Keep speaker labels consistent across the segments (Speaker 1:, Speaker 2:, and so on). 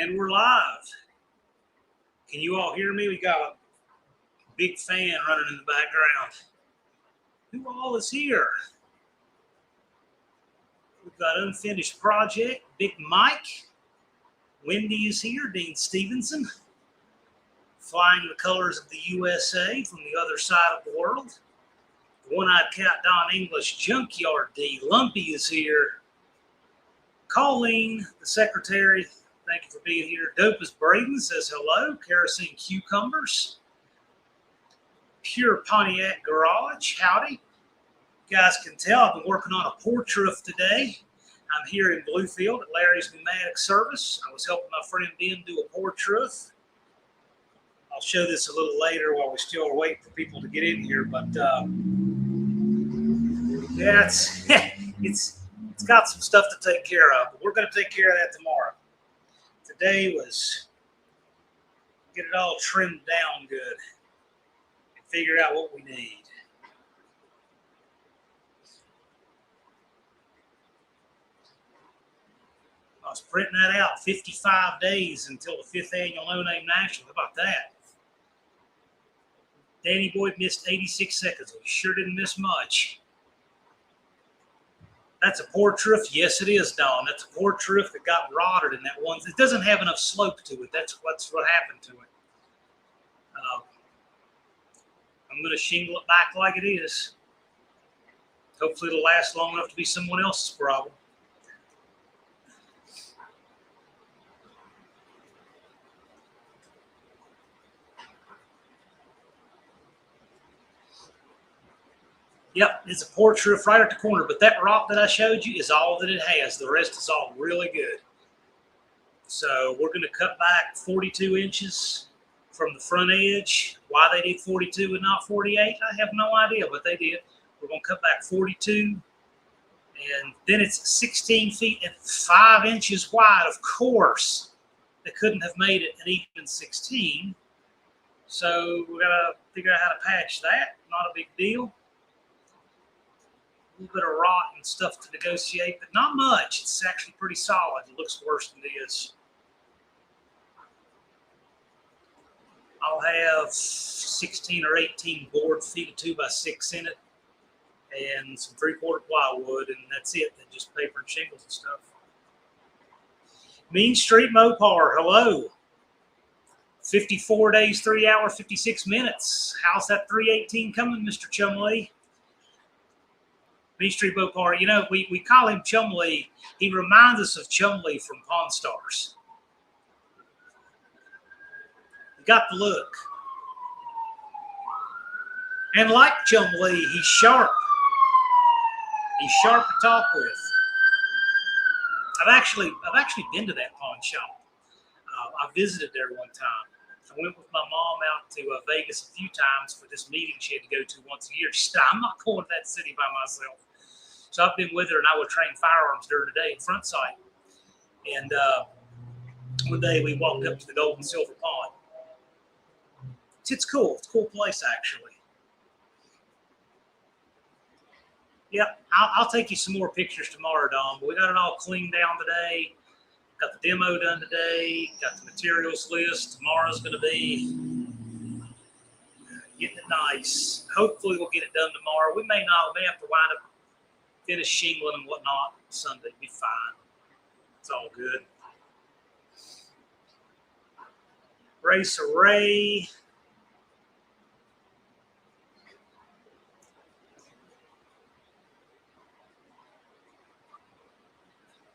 Speaker 1: And we're live. Can you all hear me? We got a big fan running in the background. Who all is here? We've got Unfinished Project, Big Mike. Wendy is here, Dean Stevenson. Flying the colors of the USA from the other side of the world. One-Eyed Cat Don English, Junkyard D. Lumpy is here. Colleen, the secretary, thank you for being here. Dope as Braden says hello. Kerosene Cucumbers. Pure Pontiac Garage, howdy. You guys can tell I've been working on a porch roof today. I'm here in Bluefield at Larry's Pneumatic Service. I was helping my friend Ben do a porch roof. I'll show this a little later while we still are waiting for people to get in here. But yeah, it's got some stuff to take care of. But we're going to take care of that tomorrow. Today was get it all trimmed down good and figure out what we need. I was printing that out 55 days until the 5th annual No Name Nationals. How about that? Danny Boyd missed 86 seconds. He sure didn't miss much. That's a porch roof? Yes, it is, Don. That's a porch roof that got rotted in that one. It doesn't have enough slope to it. That's what happened to it. I'm going to shingle it back like it is. Hopefully it'll last long enough to be someone else's problem. Yep, it's a porch roof right at the corner, but that rock that I showed you is all that it has. The rest is all really good. So we're going to cut back 42 inches from the front edge. Why they did 42 and not 48, I have no idea, but they did. We're going to cut back 42, and then it's 16 feet and 5 inches wide. Of course, they couldn't have made it an even 16, so we're going to figure out how to patch that. Not a big deal. A little bit of rot and stuff to negotiate, but not much. It's actually pretty solid. It looks worse than it is. I'll have 16 or 18 board feet of 2x6 in it and some 3/4 plywood, and that's it. And just paper and shingles and stuff. Mean Street Mopar, hello. 54 days, 3 hours, 56 minutes. How's that 318 coming, Mr. Chumley? Mean Street Mopar, you know, we call him Chumley. He reminds us of Chumley from Pawn Stars. He got the look. And like Chumley, he's sharp. He's sharp to talk with. I've actually been to that pawn shop. I visited there one time. I went with my mom out to Vegas a few times for this meeting she had to go to once a year. She said, I'm not going to that city by myself. So I've been with her, and I would train firearms during the day in front sight. And one day we walked up to the Gold and Silver Pawn. It's cool. It's a cool place, actually. Yep, I'll take you some more pictures tomorrow, Don. But we got it all cleaned down today. Got the demo done today. Got the materials list. Tomorrow's going to be getting it nice. Hopefully we'll get it done tomorrow. We may not. We may have to wind up finish shingling and whatnot Sunday. Be fine. It's all good. Race Array.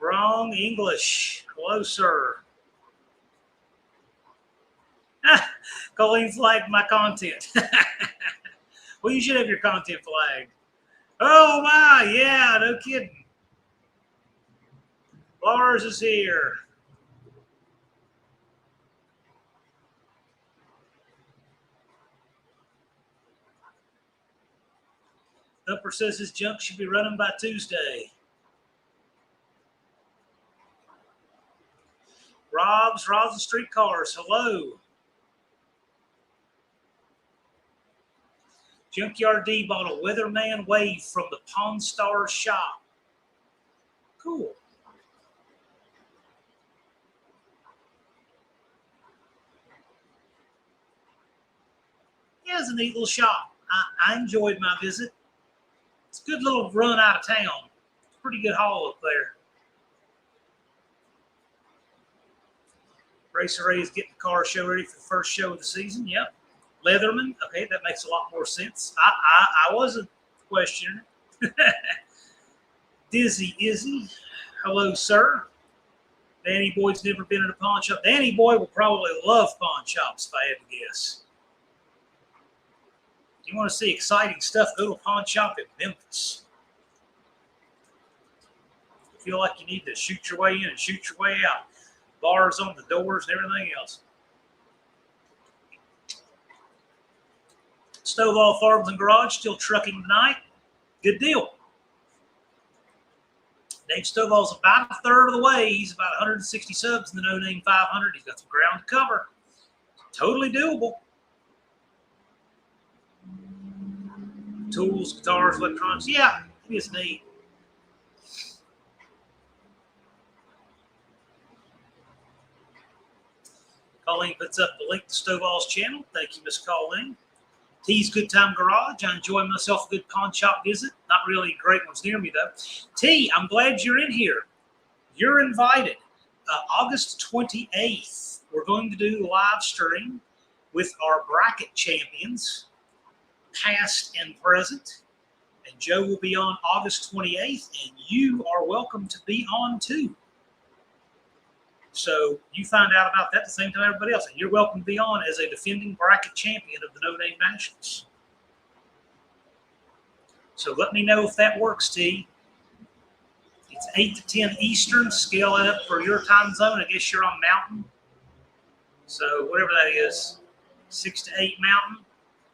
Speaker 1: Wrong English. Hello, sir. Colleen flagged my content. Well, you should have your content flagged. Oh, my. Yeah, no kidding. Lars is here. Thumper says his junk should be running by Tuesday. Rob's Rods and Streetcars, hello. Junkyard D bought a Weatherman Wave from the Pawn Stars shop. Cool. Yeah, it's a neat little shop. I enjoyed my visit. It's a good little run out of town. It's a pretty good haul up there. Racer Ray is getting the car show ready for the first show of the season. Yep. Leatherman. Okay, that makes a lot more sense. I wasn't questioning it. Dizzy Izzy. Hello, sir. Danny Boyd's never been in a pawn shop. Danny Boyd will probably love pawn shops if I had to guess. You want to see exciting stuff, go to a pawn shop in Memphis. You feel like you need to shoot your way in and shoot your way out. Bars on the doors and everything else. Stovall Farms and Garage still trucking tonight. Good deal. Dave Stovall's about a third of the way. He's about 160 subs in the No Name 500. He's got some ground to cover. Totally doable. Tools, guitars, electronics. Yeah, it's neat. Colleen puts up the link to Stovall's channel. Thank you, Miss Colleen. T's Good Time Garage. I enjoy myself a good pawn shop visit. Not really great ones near me, though. T, I'm glad you're in here. You're invited. August 28th, we're going to do a live stream with our bracket champions, past and present. And Joe will be on August 28th, and you are welcome to be on, too. So you find out about that at the same time everybody else. And you're welcome to be on as a defending bracket champion of the No Name Nationals. So let me know if that works, T. It's 8 to 10 Eastern. Scale it up for your time zone. I guess you're on Mountain. So whatever that is, 6 to 8 Mountain.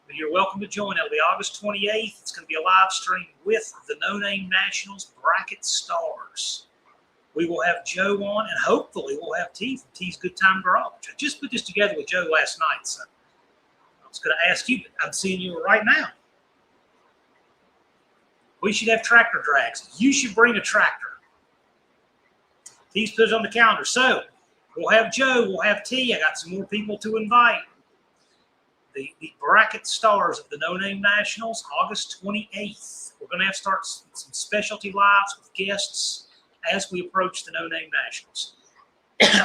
Speaker 1: But you're welcome to join. It'll be August 28th. It's going to be a live stream with the No Name Nationals Bracket Stars. We will have Joe on, and hopefully we'll have T from T's Good Time Garage. I just put this together with Joe last night, so I was going to ask you, but I'm seeing you right now. We should have tractor drags. You should bring a tractor. T's put it on the calendar. So we'll have Joe, we'll have T. I got some more people to invite. The bracket stars of the No Name Nationals, August 28th. We're going to have to start some specialty lives with guests as we approach the No Name Nationals.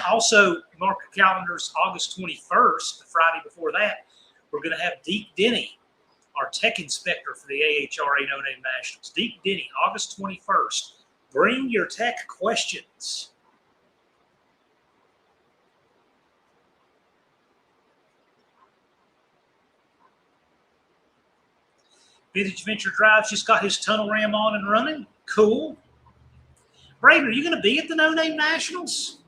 Speaker 1: Also, mark your calendars, August 21st, the Friday before that, we're going to have Deke Denny, our tech inspector for the AHRA No Name Nationals. Deke Denny, August 21st. Bring your tech questions. Vintage Venture Drive's just got his tunnel ram on and running. Cool. Braden, are you going to be at the No Name Nationals?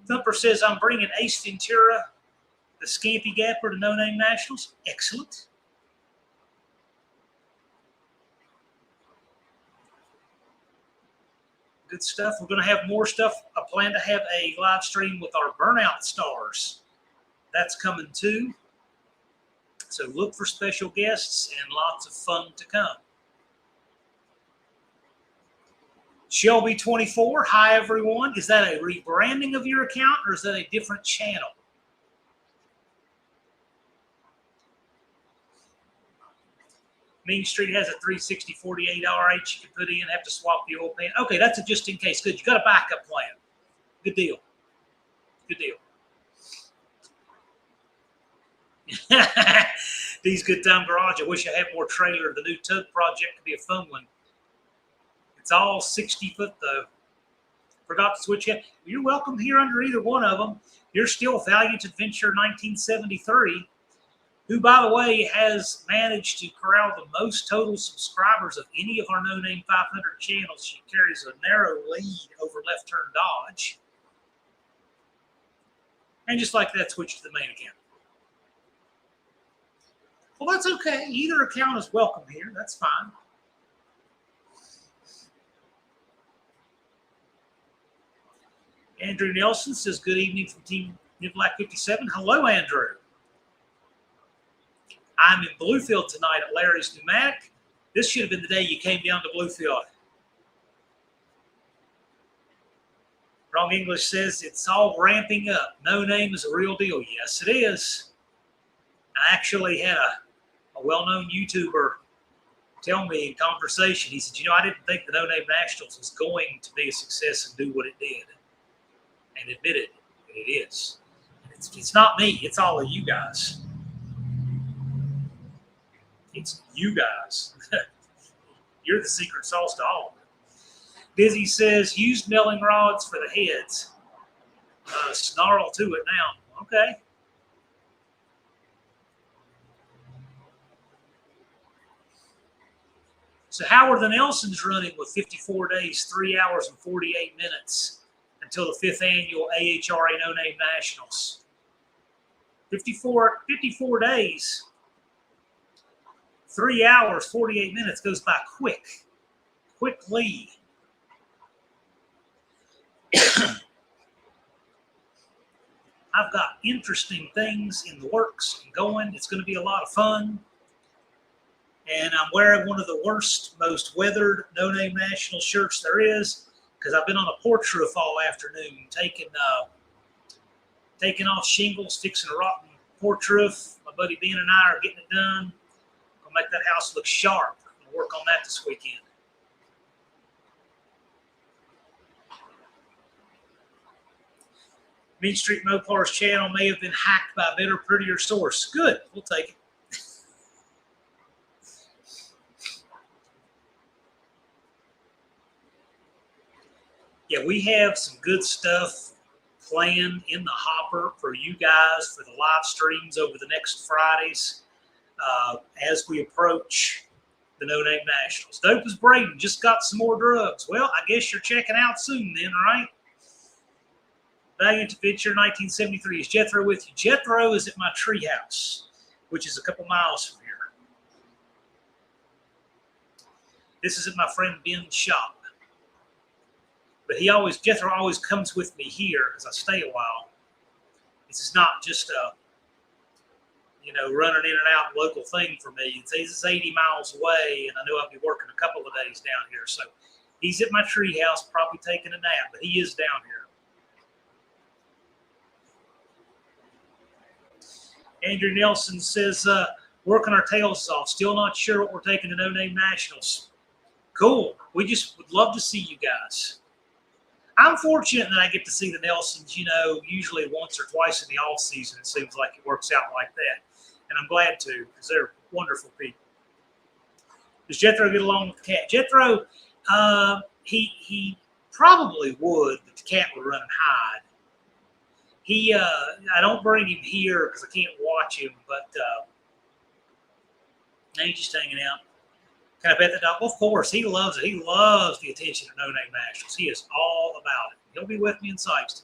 Speaker 1: Thumper says, I'm bringing Ace Ventura, the Scampy Gapper, to No Name Nationals. Excellent. Good stuff. We're going to have more stuff. I plan to have a live stream with our Burnout Stars. That's coming too. So look for special guests and lots of fun to come. Shelby 24, hi everyone. Is that a rebranding of your account or is that a different channel? Main Street has a 360 48 RH you can put in, have to swap the oil pan. Okay, that's a just in case. Good. You got a backup plan. Good deal. Good deal. These Good Time Garage. I wish I had more trailer. The new tug project could be a fun one. It's all 60 foot though. Forgot to switch it. You're welcome here under either one of them. You're still Valiant Adventure 1973, who, by the way, has managed to corral the most total subscribers of any of our No Name 500 channels. She carries a narrow lead over Left Turn Dodge. And just like that, switch to the main account. Well, that's okay. Either account is welcome here. That's fine. Andrew Nelson says, good evening from Team Nivlac 57. Hello, Andrew. I'm in Bluefield tonight at Larry's Pneumatic. This should have been the day you came down to Bluefield. Wrong English says it's all ramping up. No Name is a real deal. Yes, it is. I actually had a well-known YouTuber tell me in conversation, he said, I didn't think the No Name Nationals was going to be a success and do what it did. And admitted it is. It's not me. It's all of you guys. It's you guys. You're the secret sauce to all of it. Dizzy says, used milling rods for the heads. Snarl to it now. Okay. So how are the Nelsons running with 54 days, 3 hours, and 48 minutes until the 5th annual AHRA No Name Nationals? 54 days, 3 hours, 48 minutes goes by quickly. I've got interesting things in the works and going. It's going to be a lot of fun. And I'm wearing one of the worst, most weathered No Name National shirts there is because I've been on a porch roof all afternoon taking off shingles, fixing a rotten porch roof. My buddy Ben and I are getting it done. Gonna make that house look sharp. Gonna work on that this weekend. Mean Street Mopar's channel may have been hacked by a better, prettier source. Good, we'll take it. Yeah, we have some good stuff planned in the hopper for you guys for the live streams over the next Fridays as we approach the No Name Nationals. Dope as Braden just got some more drugs. Well, I guess you're checking out soon then, right? Valiant Adventure 1973. Is Jethro with you? Jethro is at my treehouse, which is a couple miles from here. This is at my friend Ben's shop. But Jethro always comes with me here because I stay a while. This is not just a, running in and out local thing for me. It's 80 miles away, and I know I'll be working a couple of days down here. So he's at my treehouse, probably taking a nap, but he is down here. Andrew Nelson says, working our tails off. Still not sure what we're taking to No Name Nationals. Cool. We just would love to see you guys. I'm fortunate that I get to see the Nelsons, usually once or twice in the off season. It seems like it works out like that. And I'm glad to, because they're wonderful people. Does Jethro get along with the cat? Jethro, he probably would, but the cat would run and hide. I don't bring him here because I can't watch him, but he's just hanging out. Can I pet the dog? Well, of course, he loves it. He loves the attention of No Name Nationals. He is all about it. He'll be with me in Sykeston.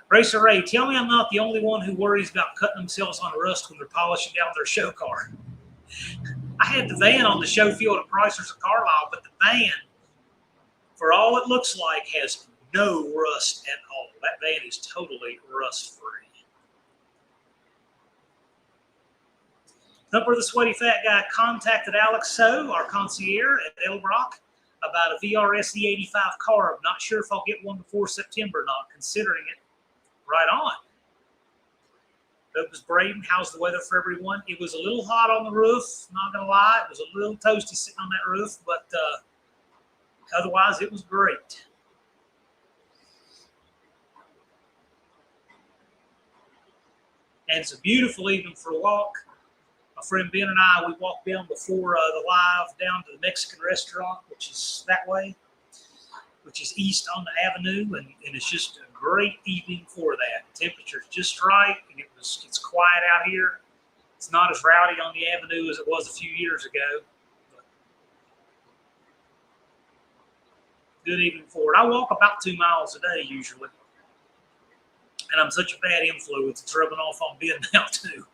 Speaker 1: Racer Ray, tell me I'm not the only one who worries about cutting themselves on rust when they're polishing down their show car. I had the van on the show field at Chrysler's of Carlisle, but the van, for all it looks like, has no rust at all. That van is totally rust-free. Number the Sweaty Fat Guy contacted Alex So, our concierge at Elbrock, about a VRS E85 carb. Not sure if I'll get one before September or not, considering it. Right on. That was Braden. How's the weather for everyone? It was a little hot on the roof, not going to lie. It was a little toasty sitting on that roof, but otherwise it was great. And it's a beautiful evening for a walk. My friend Ben and I, we walked down before the live down to the Mexican restaurant, which is that way, which is east on the avenue, and it's just a great evening for that. The temperature's just right, and it's quiet out here. It's not as rowdy on the avenue as it was a few years ago. But good evening for it. I walk about 2 miles a day usually, and I'm such a bad influence. It's rubbing off on Ben now too.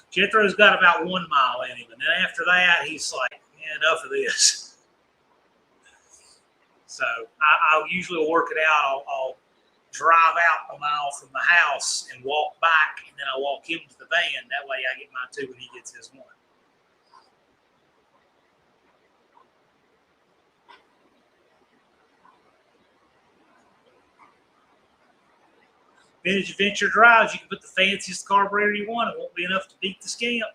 Speaker 1: Jethro's got about 1 mile in him, and then after that, he's like, enough of this. So I'll usually work it out. I'll drive out a mile from the house and walk back, and then I'll walk him to the van. That way I get mine 2 when he gets his 1. Vintage Adventure Drives, you can put the fanciest carburetor you want. It won't be enough to beat the Scamp.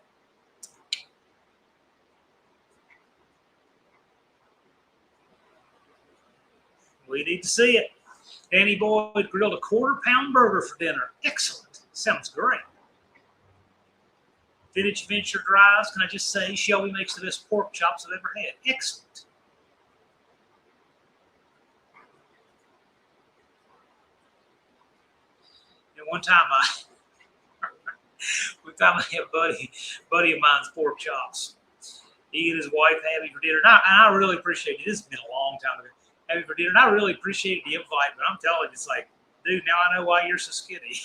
Speaker 1: We need to see it. Danny Boyd grilled a quarter-pound burger for dinner. Excellent. Sounds great. Vintage Adventure Drives, can I just say, Shelby makes the best pork chops I've ever had. Excellent. And one time I had a buddy of mine's pork chops. He and his wife had me for dinner. And I really appreciate it. This has been a long time ago. Had me for dinner. And I really appreciated the invite, but I'm telling you, it's like, dude, now I know why you're so skinny.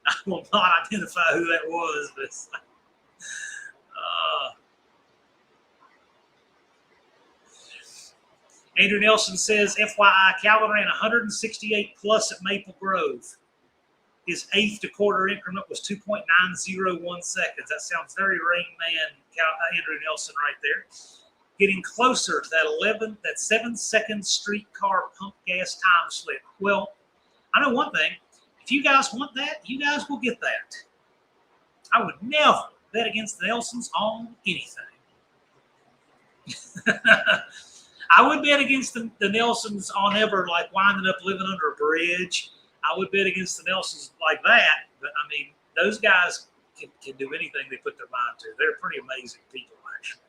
Speaker 1: I will not identify who that was, but Andrew Nelson says, FYI, Calvin ran 168 plus at Maple Grove. His eighth to quarter increment was 2.901 seconds. That sounds very Rain Man, Andrew Nelson right there. Getting closer to that 7-second streetcar pump gas time slip. Well, I know one thing. If you guys want that, you guys will get that. I would never bet against the Nelsons on anything. I would bet against the Nelsons on ever like winding up living under a bridge. I would bet against the Nelsons like that. But, I mean, those guys can do anything they put their mind to. They're pretty amazing people, actually.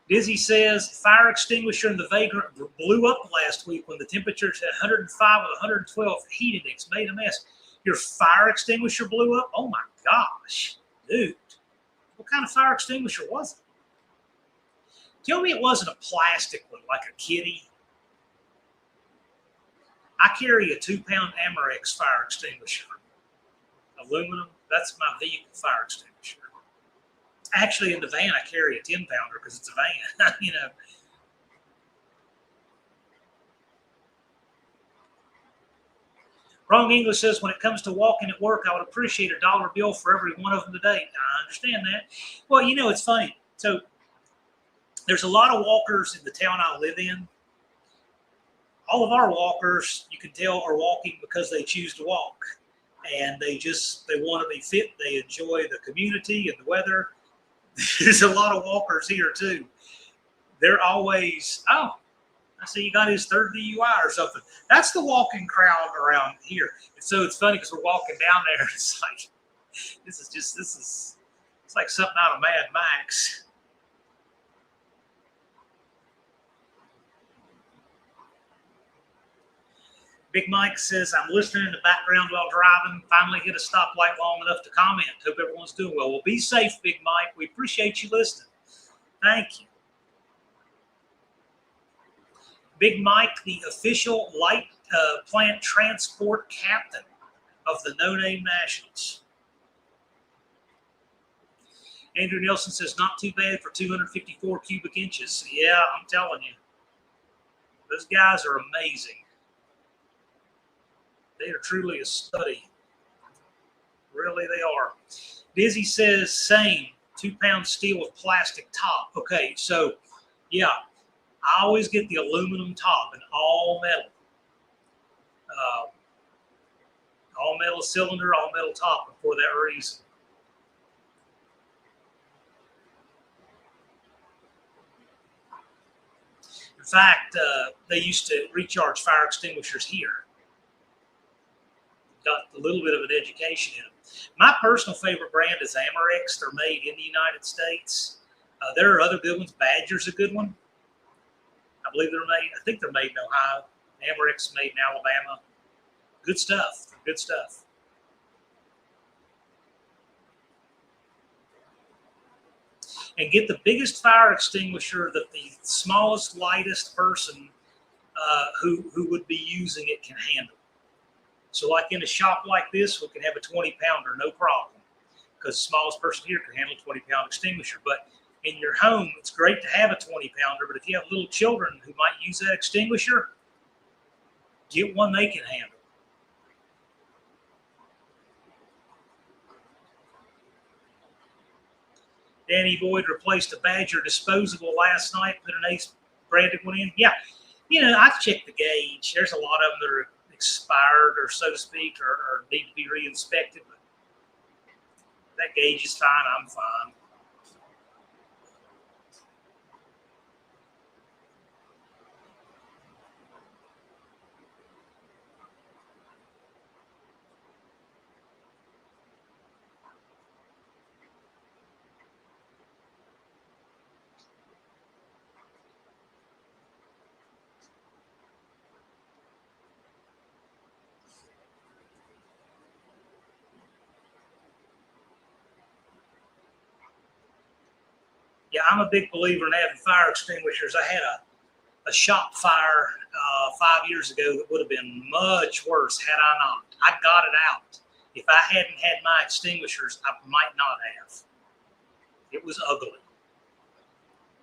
Speaker 1: Dizzy says, fire extinguisher in the Vagrant blew up last week when the temperatures at 105 and 112 heat index made a mess. Your fire extinguisher blew up? Oh, my gosh. Dude, what kind of fire extinguisher was it? Tell me it wasn't a plastic one like a kitty. I carry a 2-pound Amerex fire extinguisher. Aluminum, that's my vehicle fire extinguisher. Actually, in the van, I carry a 10-pounder because it's a van, you know. Wrong English says, when it comes to walking at work, I would appreciate a $1 bill for every one of them today. I understand that. Well, you know, it's funny. So there's a lot of walkers in the town I live in. All of our walkers, you can tell, are walking because they choose to walk. And they want to be fit. They enjoy the community and the weather. There's a lot of walkers here, too. They're always, oh, I see you got his third DUI or something. That's the walking crowd around here. And so it's funny because we're walking down there. And it's like, it's like something out of Mad Max. Big Mike says, I'm listening in the background while driving. Finally hit a stoplight long enough to comment. Hope everyone's doing well. Well, be safe, Big Mike. We appreciate you listening. Thank you. Big Mike, the official light plant transport captain of the No Name Nationals. Andrew Nelson says, not too bad for 254 cubic inches. Yeah, I'm telling you. Those guys are amazing. They are truly a study. Really, they are. Dizzy says, same, 2-pound steel with plastic top. Okay, so, yeah, I always get the aluminum top and all metal. All metal cylinder, all metal top for that reason. In fact, they used to recharge fire extinguishers here. Got a little bit of an education in them. My personal favorite brand is Amerex. They're made in the United States. There are other good ones. Badger's a good one. I think they're made in Ohio. Amerex made in Alabama. Good stuff. Good stuff. And get the biggest fire extinguisher that the smallest, lightest person who would be using it can handle. So like in a shop like this, we can have a 20-pounder, no problem, because the smallest person here can handle a 20-pound extinguisher. But in your home, it's great to have a 20-pounder, but if you have little children who might use that extinguisher, get one they can handle. Danny Boyd replaced a Badger disposable last night, put an Ace branded one in. Yeah, you know, I've checked the gauge. There's a lot of them that are expired, or so to speak, or need to be re-inspected. But that gauge is fine. I'm fine. Yeah, I'm a big believer in having fire extinguishers. I had a shop fire 5 years ago that would have been much worse had I not. I got it out. If I hadn't had my extinguishers, I might not have. It was ugly.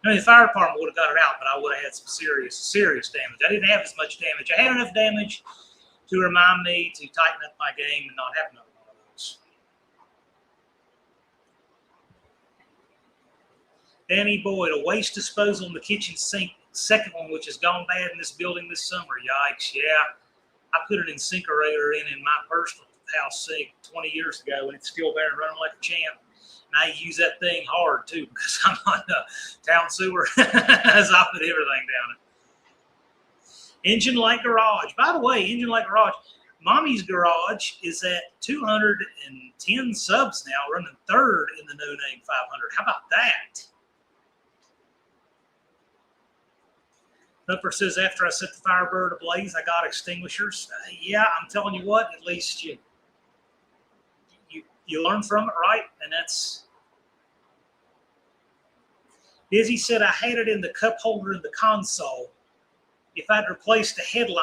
Speaker 1: I mean, the fire department would have got it out, but I would have had some serious damage. I didn't have as much damage. I had enough damage to remind me to tighten up my game and not have another one of those. Danny Boyd, a waste disposal in the kitchen sink. Second one, which has gone bad in this building this summer. Yikes, yeah. I put an incinerator in my personal house sink 20 years ago, and it's still there and running like a champ. And I use that thing hard, too, because I'm on the town sewer as I put everything down it. Engine Light Garage. By the way, Engine Light Garage, Mommy's Garage is at 210 subs now, running third in the No Name 500. How about that? Upper says, after I set the Firebird ablaze, I got extinguishers. Yeah, I'm telling you what, at least you learn from it, right? And that's... Dizzy said, I had it in the cup holder in the console. If I'd replaced the headliner,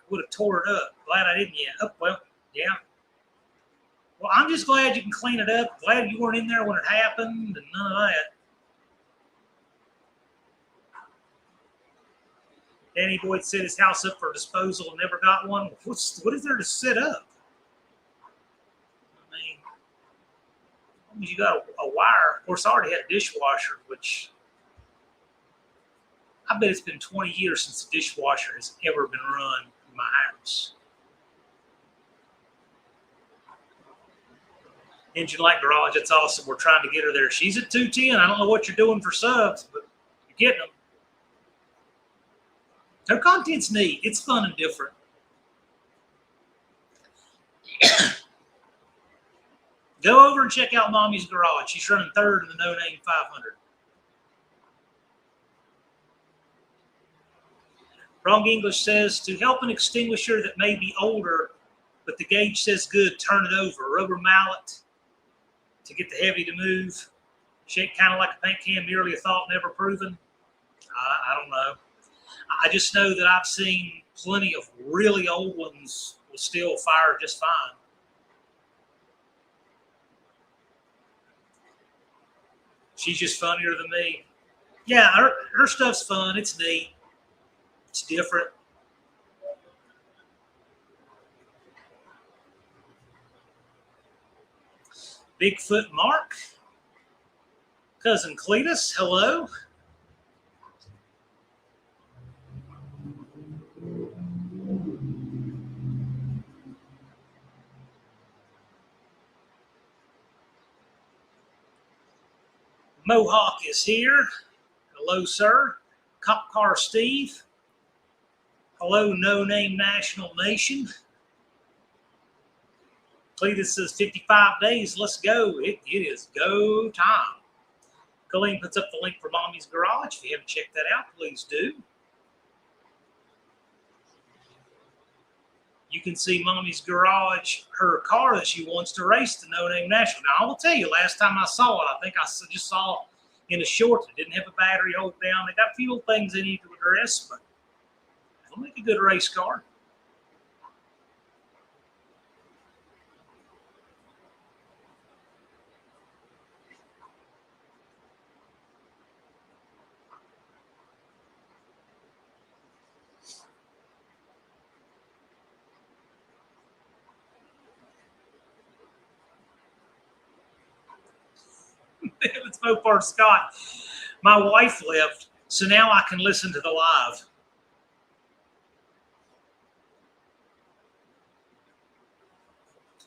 Speaker 1: it would have tore it up. Glad I didn't yet. Oh, well, yeah. Well, I'm just glad you can clean it up. Glad you weren't in there when it happened and none of that. Danny Boyd set his house up for disposal and never got one. What is there to set up? I mean, you got a wire. Of course, I already had a dishwasher, which I bet it's been 20 years since the dishwasher has ever been run in my house. Engine Light Garage, that's awesome. We're trying to get her there. She's at 210. I don't know what you're doing for subs, but you're getting them. Her content's neat. It's fun and different. Go over and check out Mommy's Garage. She's running third in the No Name 500. Wrong English says, to help an extinguisher that may be older, but the gauge says good, turn it over. Rubber mallet to get the heavy to move. Shake kind of like a paint can, merely a thought, never proven. I don't know. I just know that I've seen plenty of really old ones will still fire just fine. She's just funnier than me. Yeah, her stuff's fun. It's neat. It's different. Bigfoot Mark. Cousin Cletus, hello. Mohawk is here. Hello, sir. Cop Car Steve. Hello, No Name National Nation. Cletus says 55 days. Let's go. It is go time. Colleen puts up the link for Mommy's Garage. If you haven't checked that out, please do. You can see Mommy's Garage, her car that she wants to race the No Name National. Now, I will tell you, last time I saw it, I think I just saw in a short that didn't have a battery hold down. They got a few things they need to address, but it'll make a good race car. It's Mopar Scott. My wife left So now I can listen to the live.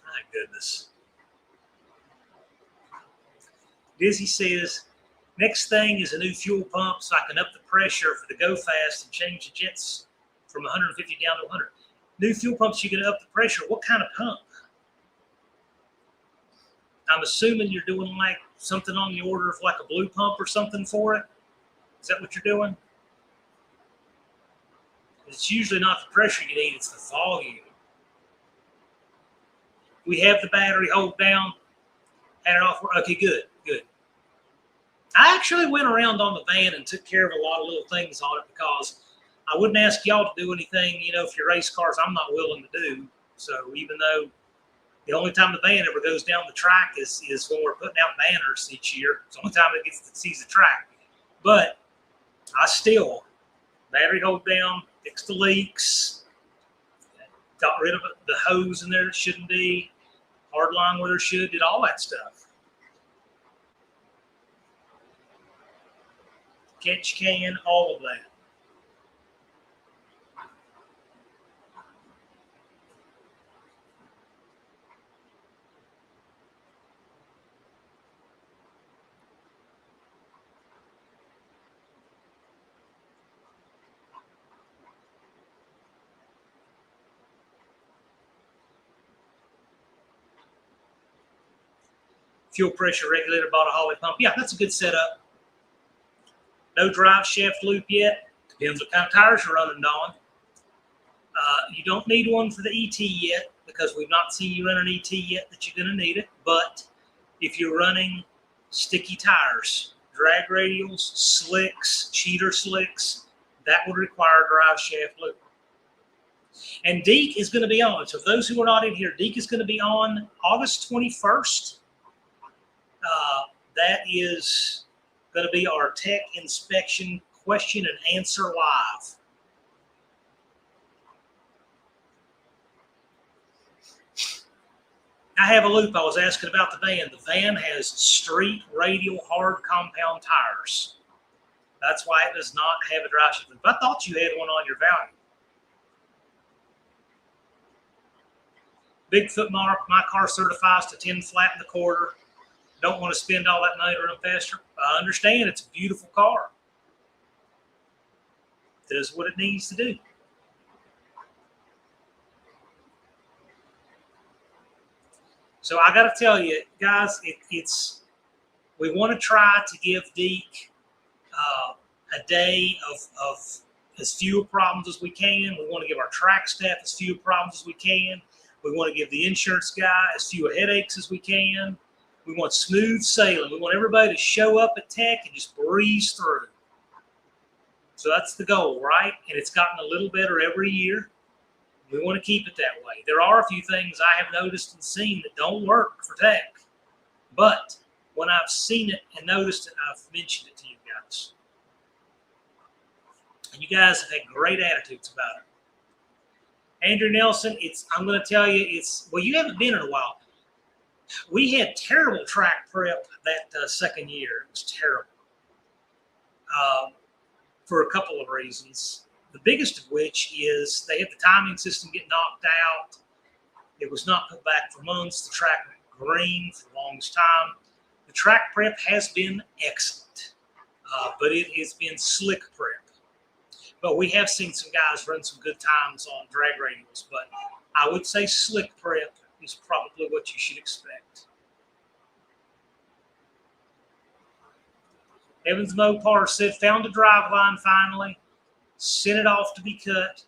Speaker 1: My goodness. Dizzy says, next thing is a new fuel pump so I can up the pressure for the go fast and change the jets from 150 down to 100. New fuel pumps, you can up the pressure. What kind of pump? I'm assuming you're doing like something on the order of like a blue pump or something for it. Is that what you're doing? It's usually not the pressure you need, it's the volume. We have the battery hold down, had it off. Okay, good, good. I actually went around on the van and took care of a lot of little things on it because I wouldn't ask y'all to do anything, you know, if your race cars I'm not willing to do. So even though the only time the van ever goes down the track is when we're putting out banners each year. It's the only time it sees the track. But I still, battery hold down, fixed the leaks, got rid of the hose in there that shouldn't be, hard line where there should, did all that stuff. Catch can, all of that. Fuel pressure regulator, bought a Holly pump. Yeah, that's a good setup. No drive shaft loop yet. Depends what kind of tires you're running, Don. You don't need one for the ET yet because we've not seen you run an ET yet that you're going to need it. But if you're running sticky tires, drag radials, slicks, cheater slicks, that would require a drive shaft loop. And Deke is going to be on. So for those who are not in here, Deke is going to be on August 21st. That is going to be our tech inspection question and answer live. I have a loop. I was asking about the van. The van has street radial hard compound tires. That's why it does not have a drive shaft loop. I thought you had one on your Valiant. Bigfoot mark. My car certifies to 10 flat in the quarter. Don't want to spend all that money to run faster. I understand it's a beautiful car. It does what it needs to do. So I got to tell you, guys, we want to try to give Deke a day of as few problems as we can. We want to give our track staff as few problems as we can. We want to give the insurance guy as few headaches as we can. We want smooth sailing. We want everybody to show up at tech and just breeze through. So that's the goal, right? And it's gotten a little better every year. We want to keep it that way. There are a few things I have noticed and seen that don't work for tech. But when I've seen it and noticed it, I've mentioned it to you guys. And you guys have had great attitudes about it. Andrew Nelson, I'm going to tell you, well, you haven't been in a while. We had terrible track prep that second year. It was terrible for a couple of reasons. The biggest of which is they had the timing system get knocked out. It was not put back for months. The track went green for the longest time. The track prep has been excellent, but it has been slick prep. But we have seen some guys run some good times on drag radials, but I would say slick prep is probably what you should expect. Evans Mopar said, found a drive line finally, sent it off to be cut,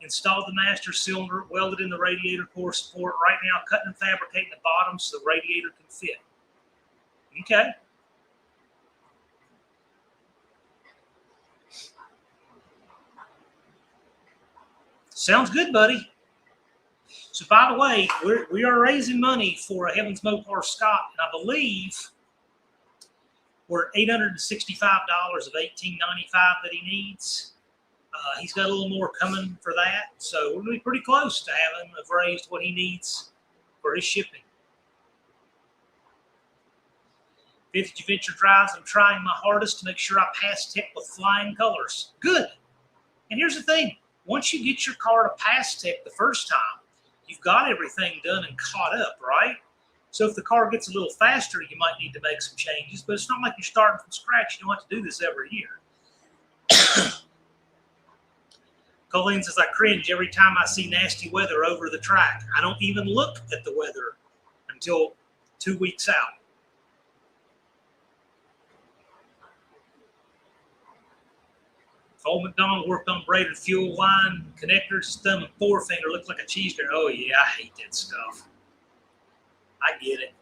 Speaker 1: installed the master cylinder, welded in the radiator core support. Right now, cutting and fabricating the bottom so the radiator can fit. Okay. Sounds good, buddy. So, by the way, we are raising money for a Evans Mopar Scott, and I believe we're at $865 of $1,895 that he needs. He's got a little more coming for that, so we're going to be pretty close to having raised what he needs for his shipping. Vintage Adventure Drives, I'm trying my hardest to make sure I pass tech with flying colors. Good. And here's the thing. Once you get your car to pass tech the first time, you've got everything done and caught up, right? So if the car gets a little faster, you might need to make some changes, but it's not like you're starting from scratch. You don't have to do this every year. Colleen says, I cringe every time I see nasty weather over the track. I don't even look at the weather until 2 weeks out. Old McDonald worked on braided fuel line connectors, thumb and forefinger looked like a cheese grater. Oh yeah, I hate that stuff. I get it.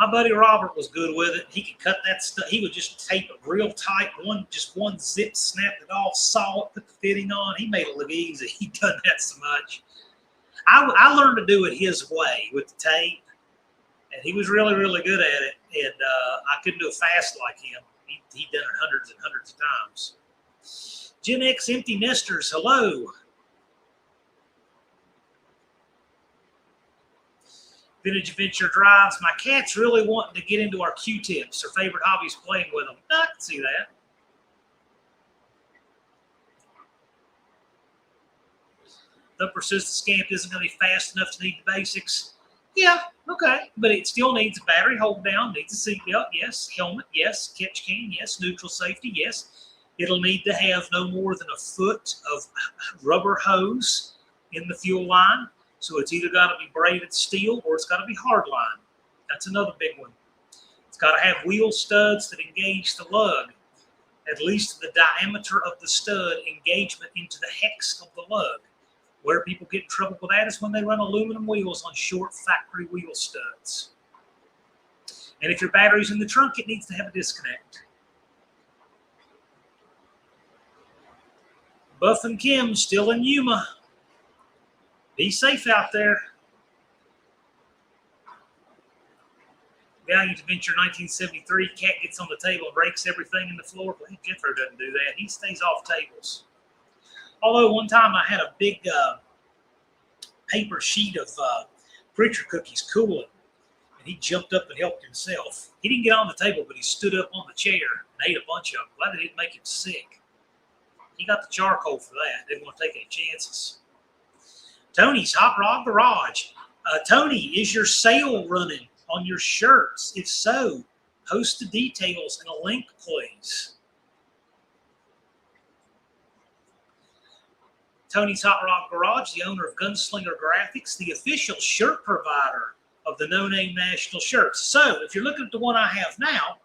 Speaker 1: My buddy Robert was good with it. He could cut that stuff. He would just tape it real tight. One zip, snapped it off, saw it, put the fitting on. He made it look easy. He done that so much. I learned to do it his way with the tape, and he was really, really good at it. And I couldn't do it fast like him. He'd done it hundreds and hundreds of times. Gen X Empty Nesters, hello. Vintage Adventure Drives. My cat's really wanting to get into our Q-tips. Her favorite hobby is playing with them. I can see that. The persistent scamp isn't going to be fast enough to need the basics. Yeah, okay. But it still needs a battery hold down, needs a seatbelt, yes. Helmet, yes. Catch can, yes. Neutral safety, yes. It'll need to have no more than a foot of rubber hose in the fuel line. So it's either got to be braided steel or it's got to be hard line. That's another big one. It's got to have wheel studs that engage the lug. At least the diameter of the stud engagement into the hex of the lug. Where people get in trouble with that is when they run aluminum wheels on short factory wheel studs. And if your battery's in the trunk, it needs to have a disconnect. Buff and Kim still in Yuma. Be safe out there. Valiant Adventure 1973. Cat gets on the table and breaks everything in the floor. But Jethro doesn't do that. He stays off tables. Although one time I had a big paper sheet of preacher cookies cooling, and he jumped up and helped himself. He didn't get on the table, but he stood up on the chair and ate a bunch of them. Glad it didn't make him sick. He got the charcoal for that. Didn't want to take any chances. Tony's Hot Rod Garage. Tony, is your sale running on your shirts? If so, post the details and a link, please. Tony's Hot Rod Garage, the owner of Gunslinger Graphics, the official shirt provider of the No Name National shirts. So, if you're looking at the one I have now,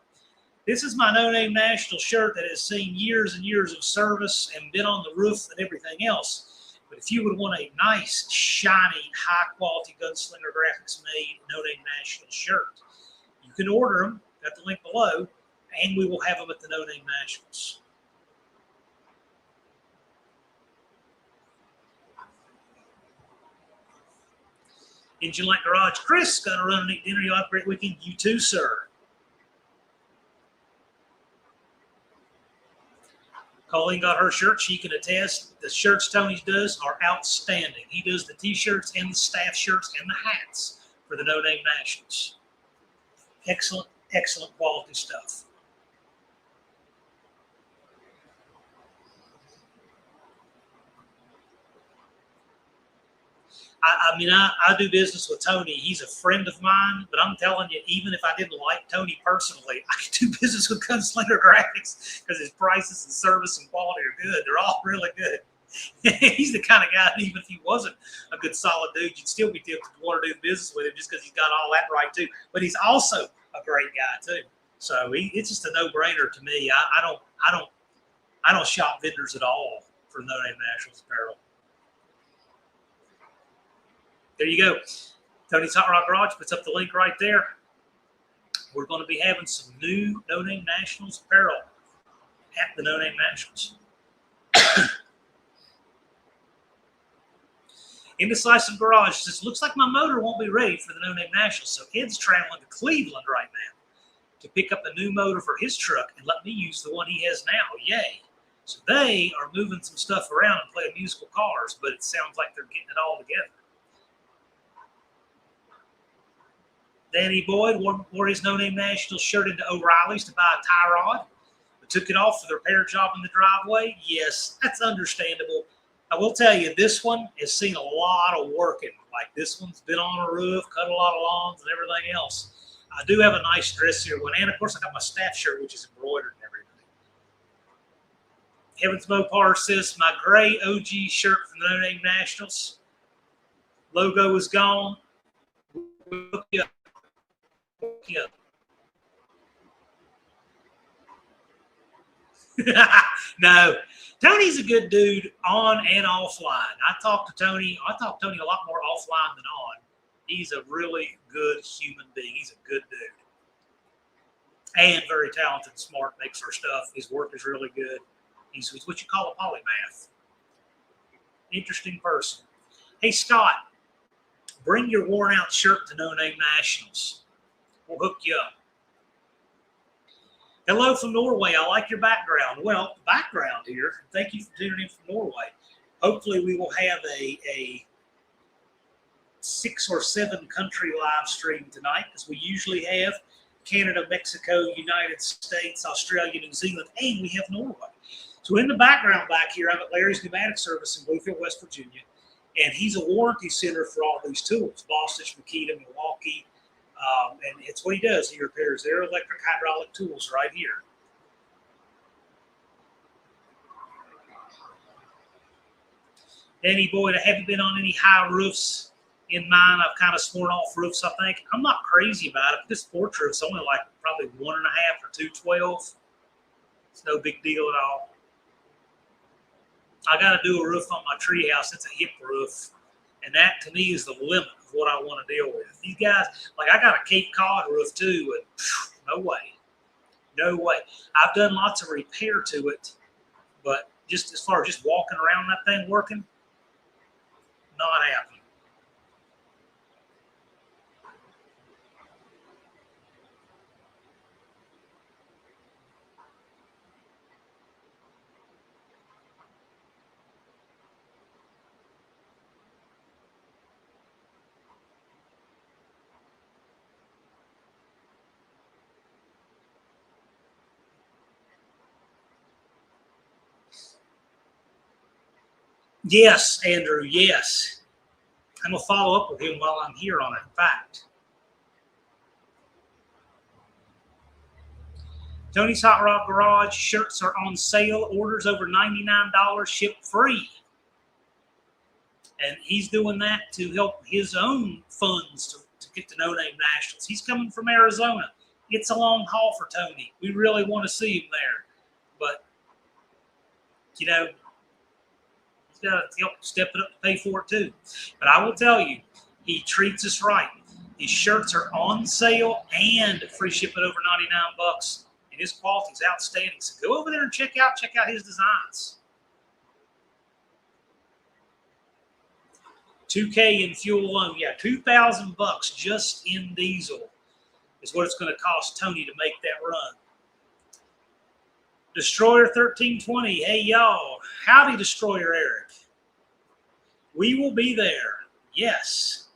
Speaker 1: this is my No Name National shirt that has seen years and years of service and been on the roof and everything else. But if you would want a nice, shiny, high-quality Gunslinger Graphics made No Name National shirt, you can order them at the link below, and we will have them at the No Name Nationals. Engine Light Garage. Chris, gonna run and eat dinner. You have a great weekend. You too, sir. Colleen got her shirt. She can attest the shirts Tony does are outstanding. He does the T-shirts and the staff shirts and the hats for the No Name Nationals. Excellent, excellent quality stuff. I do business with Tony. He's a friend of mine, but I'm telling you, even if I didn't like Tony personally, I could do business with Gunslinger Graphics because his prices and service and quality are good. They're all really good. He's the kind of guy that even if he wasn't a good, solid dude, you'd still be tempted to want to do business with him just because he's got all that right too. But he's also a great guy too. So it's just a no-brainer to me. I don't shop vendors at all for No Name Nationals apparel. There you go. Tony's Hot Rod Garage puts up the link right there. We're going to be having some new No Name Nationals apparel at the No Name Nationals. Indecisive Garage says, looks like my motor won't be ready for the No Name Nationals, so Ed's traveling to Cleveland right now to pick up a new motor for his truck and let me use the one he has now. Yay. So they are moving some stuff around and playing musical cars, but it sounds like they're getting it all together. Danny Boyd wore his No Name Nationals shirt into O'Reilly's to buy a tie rod, but took it off for the repair job in the driveway. Yes, that's understandable. I will tell you, this one has seen a lot of working. Like this one's been on a roof, cut a lot of lawns and everything else. I do have a nice dress here one, and of course I got my staff shirt, which is embroidered and everything. Heavens Mopar says my gray OG shirt from the No Name Nationals. Logo is gone. Hook you up. Hook you up. No, Tony's a good dude on and offline. I talk to Tony a lot more offline than on. He's a really good human being. He's a good dude. And very talented, smart, makes our stuff. His work is really good. He's what you call a polymath. Interesting person. Hey, Scott, bring your worn out shirt to No Name Nationals. We'll hook you up. Hello from Norway. I like your background. Well, background here. Thank you for tuning in from Norway. Hopefully we will have a 6 or 7 country live stream tonight, as we usually have. Canada, Mexico, United States, Australia, New Zealand, and we have Norway. So in the background back here, I'm at Larry's Pneumatic Service in Bluefield, West Virginia, and he's a warranty center for all these tools, Boston, Makita, Milwaukee, and it's what he does. He repairs their electric hydraulic tools right here. Danny Boyd, have you been on any high roofs? In mine, I've kind of sworn off roofs, I think. I'm not crazy about it. This porch roof's only like probably 1.5 or 212. It's no big deal at all. I got to do a roof on my treehouse. It's a hip roof. And that, to me, is the limit of what I want to deal with. These guys, like I got a Cape Cod roof, too, but no way. No way. I've done lots of repair to it, but just as far as just walking around that thing working, not happening. Yes, Andrew, yes. I'm going to follow up with him while I'm here on it. In fact, Tony's Hot Rod Garage shirts are on sale. Orders over $99, ship free. And he's doing that to help his own funds to get to No Name Nationals. He's coming from Arizona. It's a long haul for Tony. We really want to see him there. But, you know, he's got to help step it up to pay for it too. But I will tell you, he treats us right. His shirts are on sale and free shipping over $99. And his quality is outstanding. So go over there and check out his designs. $2K in fuel alone. Yeah, $2,000 just in diesel is what it's going to cost Tony to make that run. Destroyer 1320. Hey, y'all. Howdy, Destroyer Eric. We will be there. Yes.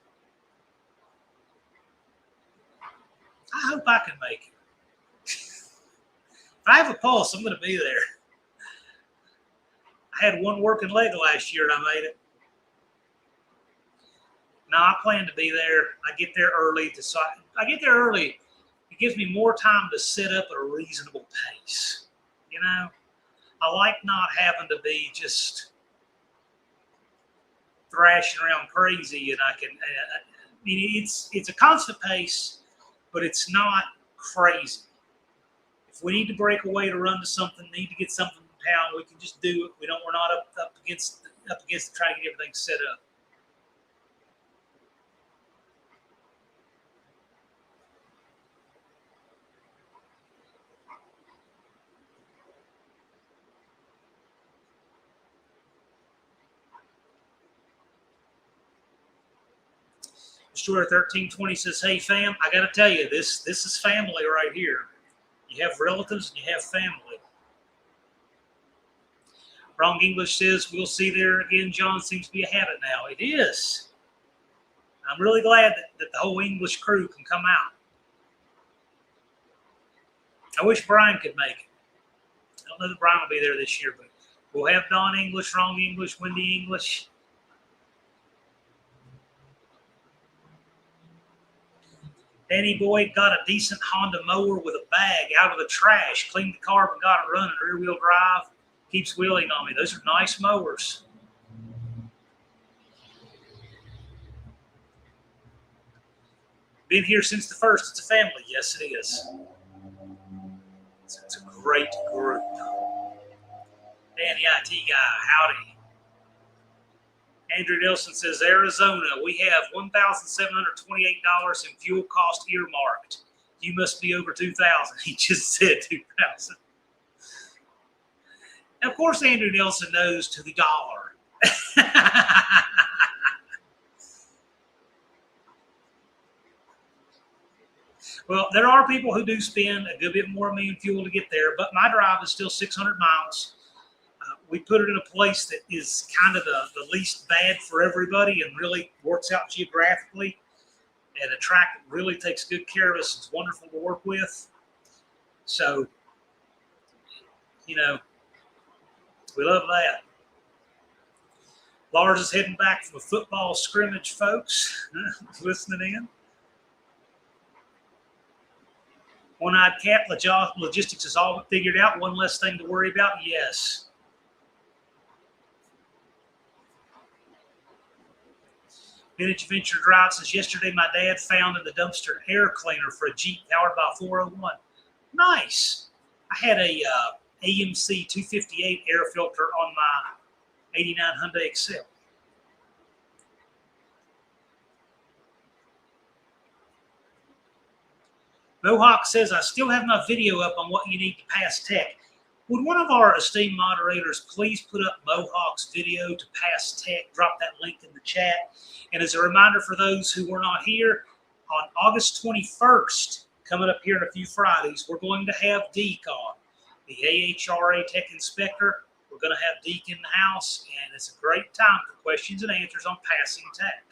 Speaker 1: I hope I can make it. If I have a pulse, I'm going to be there. I had one working leg last year and I made it. No, I plan to be there. I get there early. I get there early. It gives me more time to set up at a reasonable pace. You know, I like not having to be just thrashing around crazy. And I mean, it's a constant pace, but it's not crazy. If we need to break away to run to something, need to get something from town, we can just do it. We're not up against trying to get everything set up. Destroyer 1320 says, hey, fam, I got to tell you, this is family right here. You have relatives and you have family. Wrong English says, we'll see there again. John seems to be a habit now. It is. I'm really glad that the whole English crew can come out. I wish Brian could make it. I don't know that Brian will be there this year, but we'll have Don English, Wrong English, Wendy English. Danny Boyd got a decent Honda mower with a bag out of the trash, cleaned the carb and got it running, rear-wheel drive, keeps wheeling on me. Those are nice mowers. Been here since the first. It's a family. Yes, it is. It's a great group. Danny IT guy, howdy. Andrew Nelson says, Arizona, we have $1,728 in fuel cost earmarked. You must be over 2,000. He just said 2,000. Of course, Andrew Nelson knows to the dollar. Well, there are people who do spend a good bit more money in fuel to get there, but my drive is still 600 miles. We put it in a place that is kind of the least bad for everybody and really works out geographically, and a track that really takes good care of us. It's wonderful to work with. So, you know, we love that. Lars is heading back from a football scrimmage, folks, listening in. One-eyed cat, logistics is all figured out. One less thing to worry about. Yes. Vintage Adventure Drive says, yesterday my dad found in the dumpster air cleaner for a Jeep powered by 401. Nice. I had a AMC 258 air filter on my 89 Hyundai Excel. Mohawk says, I still have my video up on what you need to pass tech. Would one of our esteemed moderators please put up Mohawk's video to pass tech? Drop that link in the chat. And as a reminder for those who were not here, on August 21st, coming up here in a few Fridays, we're going to have Deke on, the AHRA Tech Inspector. We're going to have Deke in the house, and it's a great time for questions and answers on passing tech.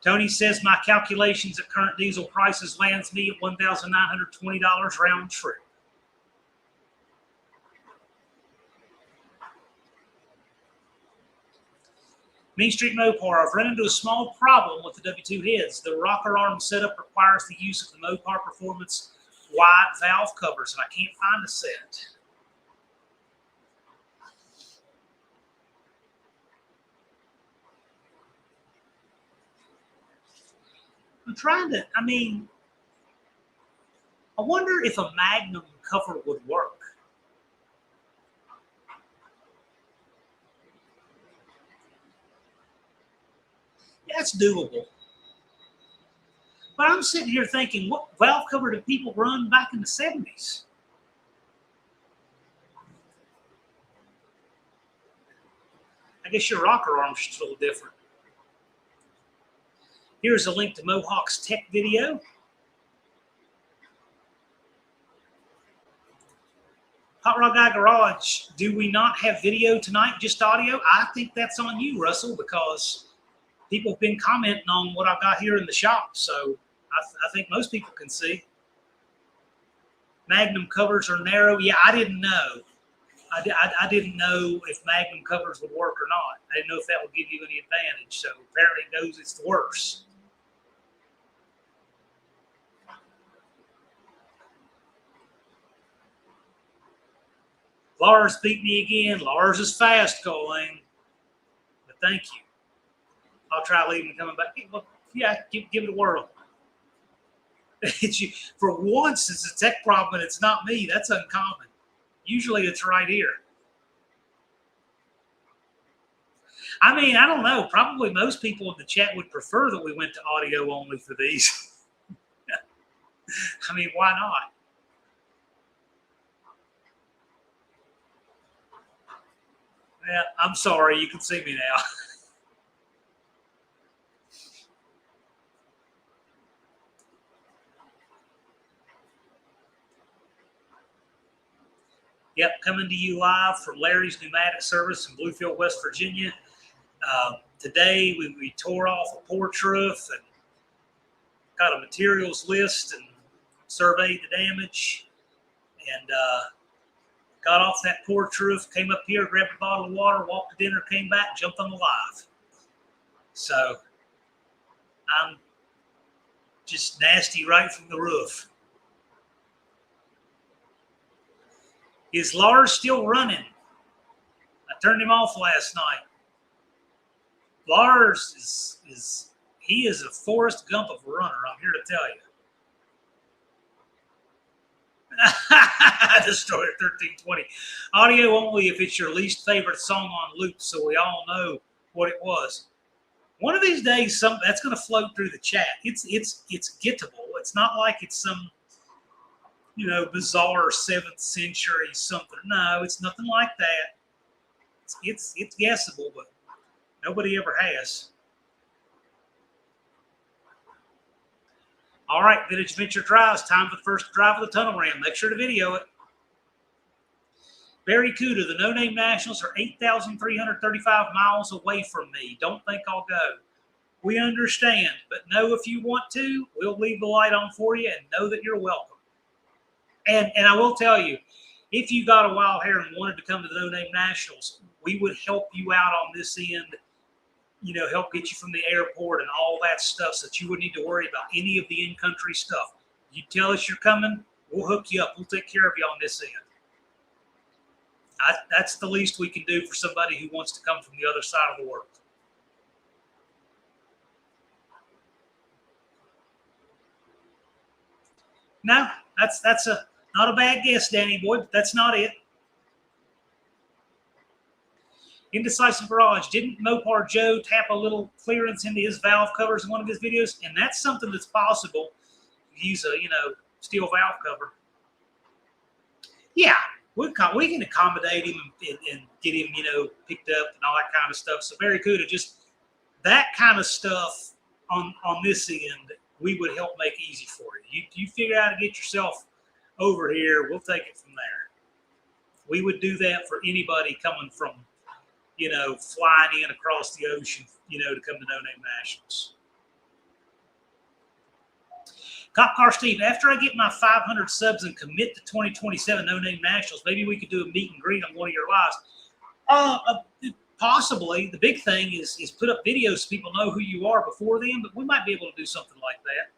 Speaker 1: Tony says, my calculations at current diesel prices lands me at $1,920 round trip. Main Street Mopar, I've run into a small problem with the W2 heads. The rocker arm setup requires the use of the Mopar Performance wide valve covers, and I can't find a set. I'm trying to, I wonder if a Magnum cover would work. Yeah, it's doable. But I'm sitting here thinking, what valve cover did people run back in the 70s? I guess your rocker arm's just a little different. Here's a link to Mohawk's tech video. Hot Rod Guy Garage, do we not have video tonight, just audio? I think that's on you, Russell, because people have been commenting on what I've got here in the shop, so I think most people can see. Magnum covers are narrow. Yeah, I didn't know. I didn't know if Magnum covers would work or not. I didn't know if that would give you any advantage, so apparently it knows it's the worst. Lars beat me again. Lars is fast going, but thank you. I'll try leaving and coming back. Well, yeah, give it a whirl. For once, it's a tech problem and it's not me. That's uncommon. Usually it's right here. I don't know. Probably most people in the chat would prefer that we went to audio only for these. Why not? Yeah, I'm sorry. You can see me now. Yep, coming to you live from Larry's Pneumatic Service in Bluefield, West Virginia. Today we tore off a porch roof and got a materials list and surveyed the damage, and got off that porch roof, came up here, grabbed a bottle of water, walked to dinner, came back, jumped on the live. So I'm just nasty right from the roof. Is Lars still running? I turned him off last night. Lars he is a Forrest Gump of a runner, I'm here to tell you. Destroyer 1320. Audio only if it's your least favorite song on loop, so we all know what it was. One of these days, that's going to float through the chat. It's gettable. It's not like it's some, bizarre 7th century something. No, it's nothing like that. It's guessable, but nobody ever has. All right, Vintage Venture Drives. Time for the first drive of the tunnel ram. Make sure to video it. Barry Cuda, the No Name Nationals are 8,335 miles away from me. Don't think I'll go. We understand, but know if you want to, we'll leave the light on for you and know that you're welcome. And I will tell you, if you got a wild hair and wanted to come to the No Name Nationals, we would help you out on this end, help get you from the airport and all that stuff so that you wouldn't need to worry about any of the in-country stuff. You tell us you're coming, we'll hook you up. We'll take care of you on this end. That's the least we can do for somebody who wants to come from the other side of the world. No, that's not a bad guess, Danny boy, but that's not it. Indecisive Garage. Didn't Mopar Joe tap a little clearance into his valve covers in one of his videos? And that's something that's possible. Use a steel valve cover. Yeah. We can accommodate him and get him, picked up and all that kind of stuff. So very cool to just that kind of stuff on this end, we would help make easy for you. You figure out how to get yourself over here, we'll take it from there. We would do that for anybody coming from, flying in across the ocean, to come to No Name Nationals. Cop Car Steve, after I get my 500 subs and commit to 2027 No Name Nationals, maybe we could do a meet and greet on one of your lives. Possibly. The big thing is put up videos so people know who you are before then, but we might be able to do something like that.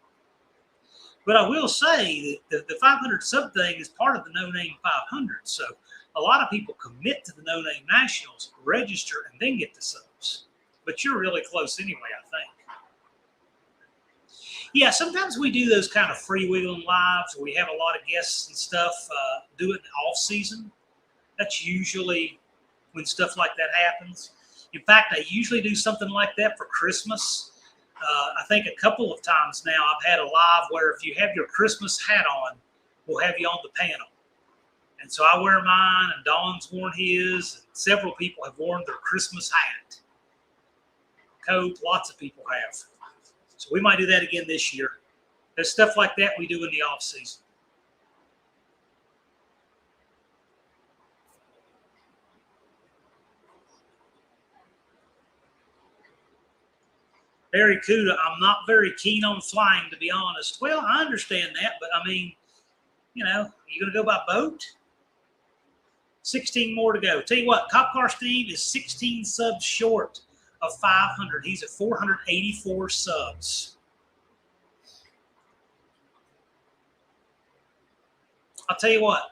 Speaker 1: But I will say that the 500 sub thing is part of the No Name 500. So a lot of people commit to the No Name Nationals, register, and then get the subs. But you're really close anyway, I think. Yeah, sometimes we do those kind of freewheeling lives where we have a lot of guests and stuff do it in the off season. That's usually when stuff like that happens. In fact, I usually do something like that for Christmas. I think a couple of times now I've had a live where if you have your Christmas hat on, we'll have you on the panel. And so I wear mine, and Don's worn his, and several people have worn their Christmas hat. Coat, lots of people have. So we might do that again this year. There's stuff like that we do in the off season. Barry Cuda, I'm not very keen on flying, to be honest. Well, I understand that, but I mean, you going to go by boat? 16 more to go. Tell you what, Cop Car Steve is 16 subs short of 500. He's at 484 subs. I'll tell you what,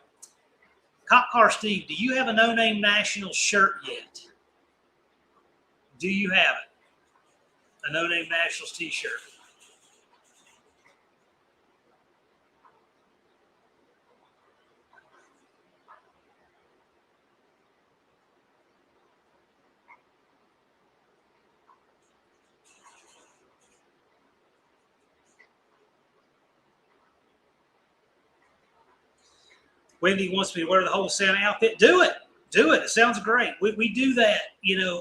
Speaker 1: Cop Car Steve, do you have a No Name National shirt yet? Do you have it? A No Name Nationals t-shirt. Wendy wants me to wear the whole Santa outfit. Do it. Do it. It sounds great. We do that,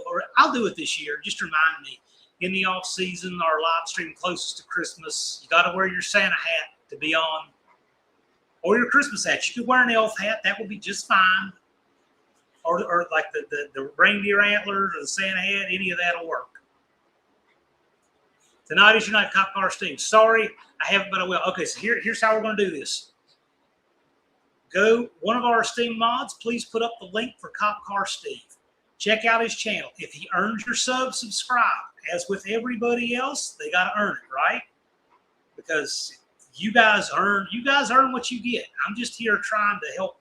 Speaker 1: or I'll do it this year. Just remind me. In the off season, our live stream closest to Christmas, you got to wear your Santa hat to be on or your Christmas hat. You could wear an elf hat. That would be just fine. Or like the reindeer antlers or the Santa hat. Any of that will work. Tonight is your night, Cop Car Steve. Sorry, I haven't, but I will. Okay, so here's how we're going to do this. Go, one of our esteemed mods, please put up the link for Cop Car Steve. Check out his channel. If he earns your sub, subscribe. As with everybody else, they got to earn it, right? Because you guys earn what you get. I'm just here trying to help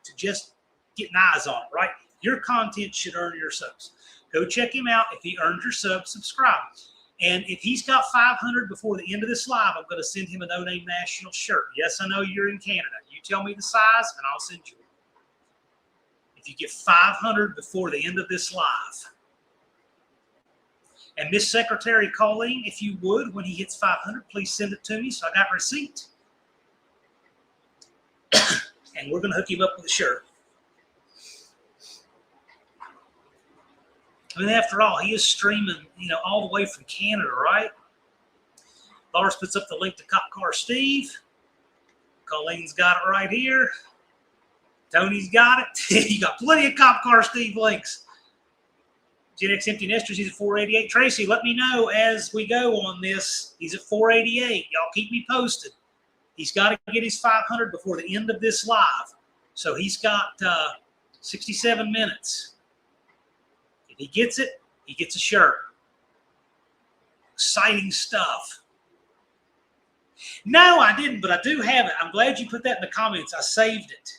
Speaker 1: to just get eyes on it, right? Your content should earn your subs. Go check him out. If he earns your sub, subscribe. And if he's got 500 before the end of this live, I'm going to send him a No Name National shirt. Yes, I know you're in Canada. You tell me the size, and I'll send you it. If you get 500 before the end of this live. And Miss Secretary Colleen, if you would, when he hits 500, please send it to me so I got receipt. And we're going to hook him up with a shirt. I mean, after all, he is streaming, all the way from Canada, right? Lars puts up the link to Cop Car Steve. Colleen's got it right here. Tony's got it. You got plenty of Cop Car Steve links. Gen X Empty Nesters, he's at 488. Tracy, let me know as we go on this. He's at 488. Y'all keep me posted. He's got to get his 500 before the end of this live. So he's got 67 minutes. If he gets it, he gets a shirt. Exciting stuff. No, I didn't, but I do have it. I'm glad you put that in the comments. I saved it.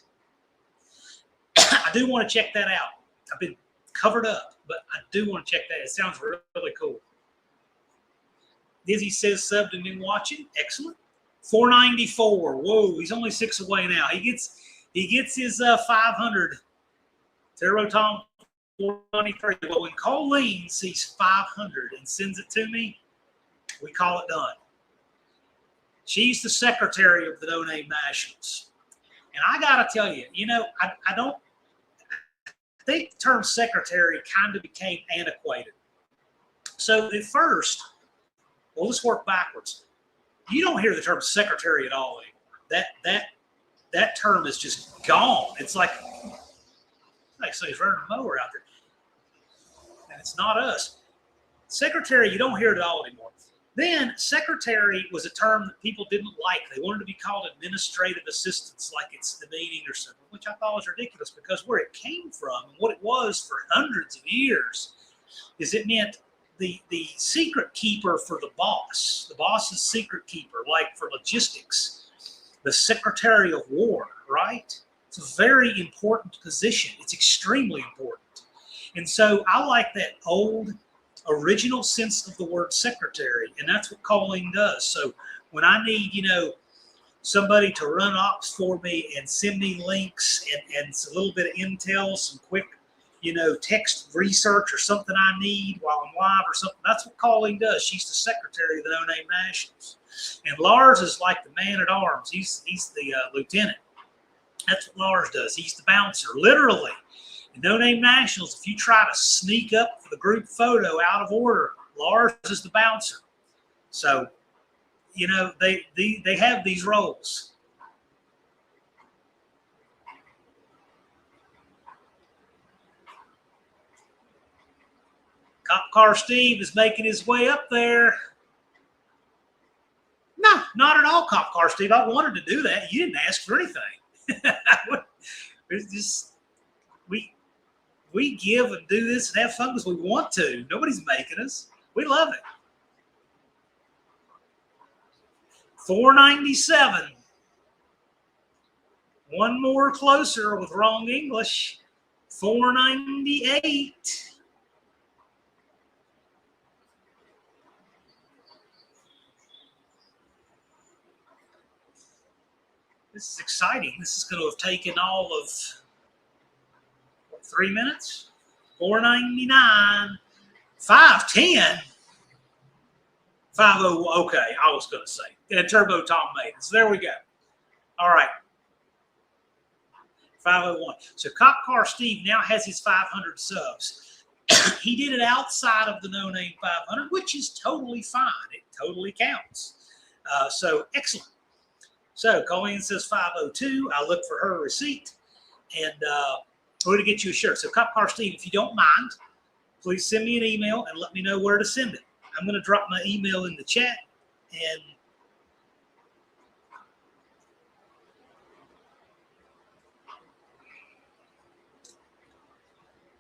Speaker 1: I do want to check that out. I've been covered up, but I do want to check that. It sounds really cool. Dizzy says subbed and been watching. Excellent. 494. Whoa, he's only 6 away now. He gets his 500. Turbo Tom 493. Well, when Colleen sees 500 and sends it to me, we call it done. She's the secretary of the No Name Nationals. And I got to tell you, I think the term secretary kind of became antiquated. So at first, well, let's work backwards. You don't hear the term secretary at all anymore. That term is just gone. It's like somebody's running a mower out there. And it's not us. Secretary, you don't hear it at all anymore. Then secretary was a term that people didn't like. They wanted to be called administrative assistants, like it's demeaning or something, which I thought was ridiculous because where it came from and what it was for hundreds of years is it meant the secret keeper for the boss's secret keeper, like for logistics, the Secretary of War, right? It's a very important position. It's extremely important. And so I like that old original sense of the word secretary, and that's what calling does. So when I need, somebody to run ops for me and send me links and a little bit of intel, some quick, text research or something I need while I'm live or something, that's what calling does. She's the secretary of the No Name Nationals. And Lars is like the man at arms. He's the lieutenant. That's what Lars does. He's the bouncer, literally. In No Name Nationals, if you try to sneak up for the group photo out of order, Lars is the bouncer. So, they have these roles. Cop Car Steve is making his way up there. No, not at all, Cop Car Steve. I wanted to do that. You didn't ask for anything. It's just, we give and do this and have fun because we want to. Nobody's making us. We love it. 497. One more closer with wrong English. 498. This is exciting. This is going to have taken all of 3 minutes. 499. 510. 50. Okay, I was going to say. And Turbo Tom made it. So there we go. All right. 501. So Cop Car Steve now has his 500 subs. He did it outside of the No Name 500, which is totally fine. It totally counts. So excellent. So Colleen says 502. I look for her receipt, and we're going to get you a shirt. So Cop Car Steve, if you don't mind, please send me an email and let me know where to send it. I'm going to drop my email in the chat, and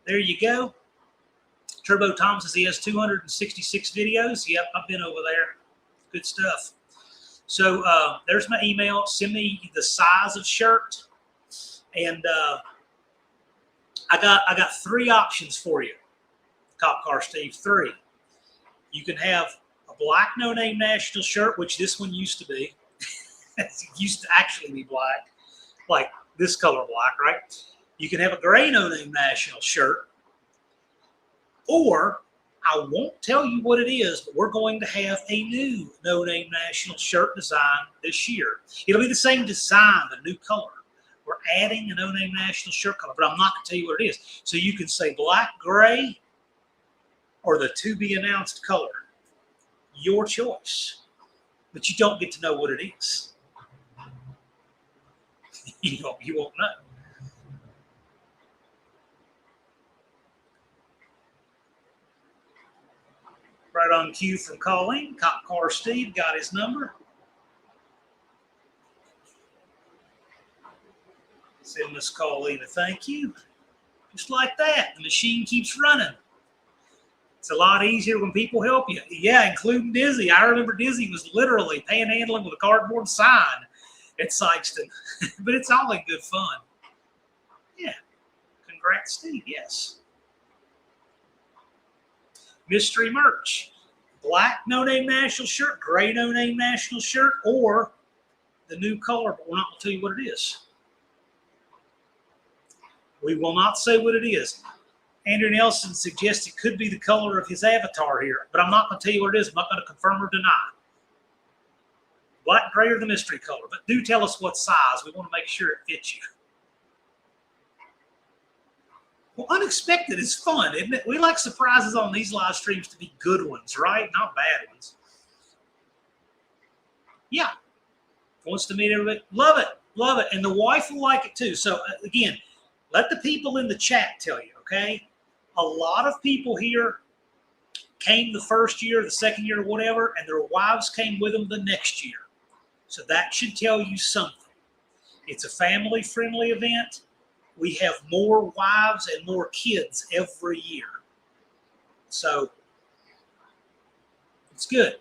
Speaker 1: there you go. Turbo Tom says he has 266 videos. Yep, I've been over there. Good stuff. So there's my email. Send me the size of shirt, and I got 3 options for you. Cop Car Steve, 3. You can have a black No Name National shirt, which this one used to be. It used to actually be black, like this color black, right? You can have a gray No Name National shirt, or I won't tell you what it is, but we're going to have a new No Name National shirt design this year. It'll be the same design, the new color. We're adding a No Name National shirt color, but I'm not going to tell you what it is. So you can say black, gray, or the to-be-announced color. Your choice. But you don't get to know what it is. You won't know. Right on cue from Colleen. Cop Car Steve got his number. Send Miss Colleen a thank you. Just like that. The machine keeps running. It's a lot easier when people help you. Yeah, including Dizzy. I remember Dizzy was literally panhandling with a cardboard sign at Sykeston. But it's all in good fun. Yeah. Congrats, Steve. Yes. Mystery merch. Black No Name National shirt, gray No Name National shirt, or the new color, but we're not going to tell you what it is. We will not say what it is. Andrew Nelson suggests it could be the color of his avatar here, but I'm not going to tell you what it is. I'm not going to confirm or deny. Black, gray, or the mystery color. But do tell us what size. We want to make sure it fits you. Well, unexpected is fun, isn't it? We like surprises on these live streams to be good ones, right? Not bad ones. Yeah. Wants to meet everybody. Love it. Love it. And the wife will like it too. So, again, let the people in the chat tell you, okay? A lot of people here came the first year, the second year, whatever, and their wives came with them the next year. So that should tell you something. It's a family-friendly event. We have more wives and more kids every year. So it's good.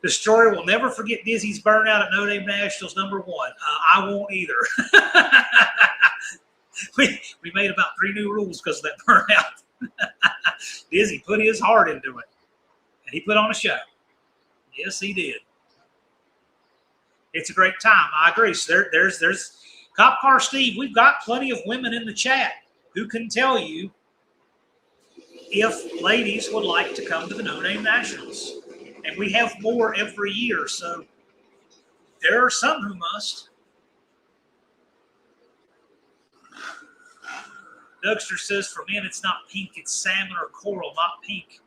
Speaker 1: Destroyer will never forget Dizzy's burnout at No Name Nationals #1. I won't either. we made about 3 new rules because of that burnout. Dizzy put his heart into it, and he put on a show. Yes, he did. It's a great time. I agree. So there's Cop Car Steve. We've got plenty of women in the chat who can tell you if ladies would like to come to the No Name Nationals. And we have more every year, so there are some who must. Dougster says, for men, it's not pink, it's salmon or coral, not pink.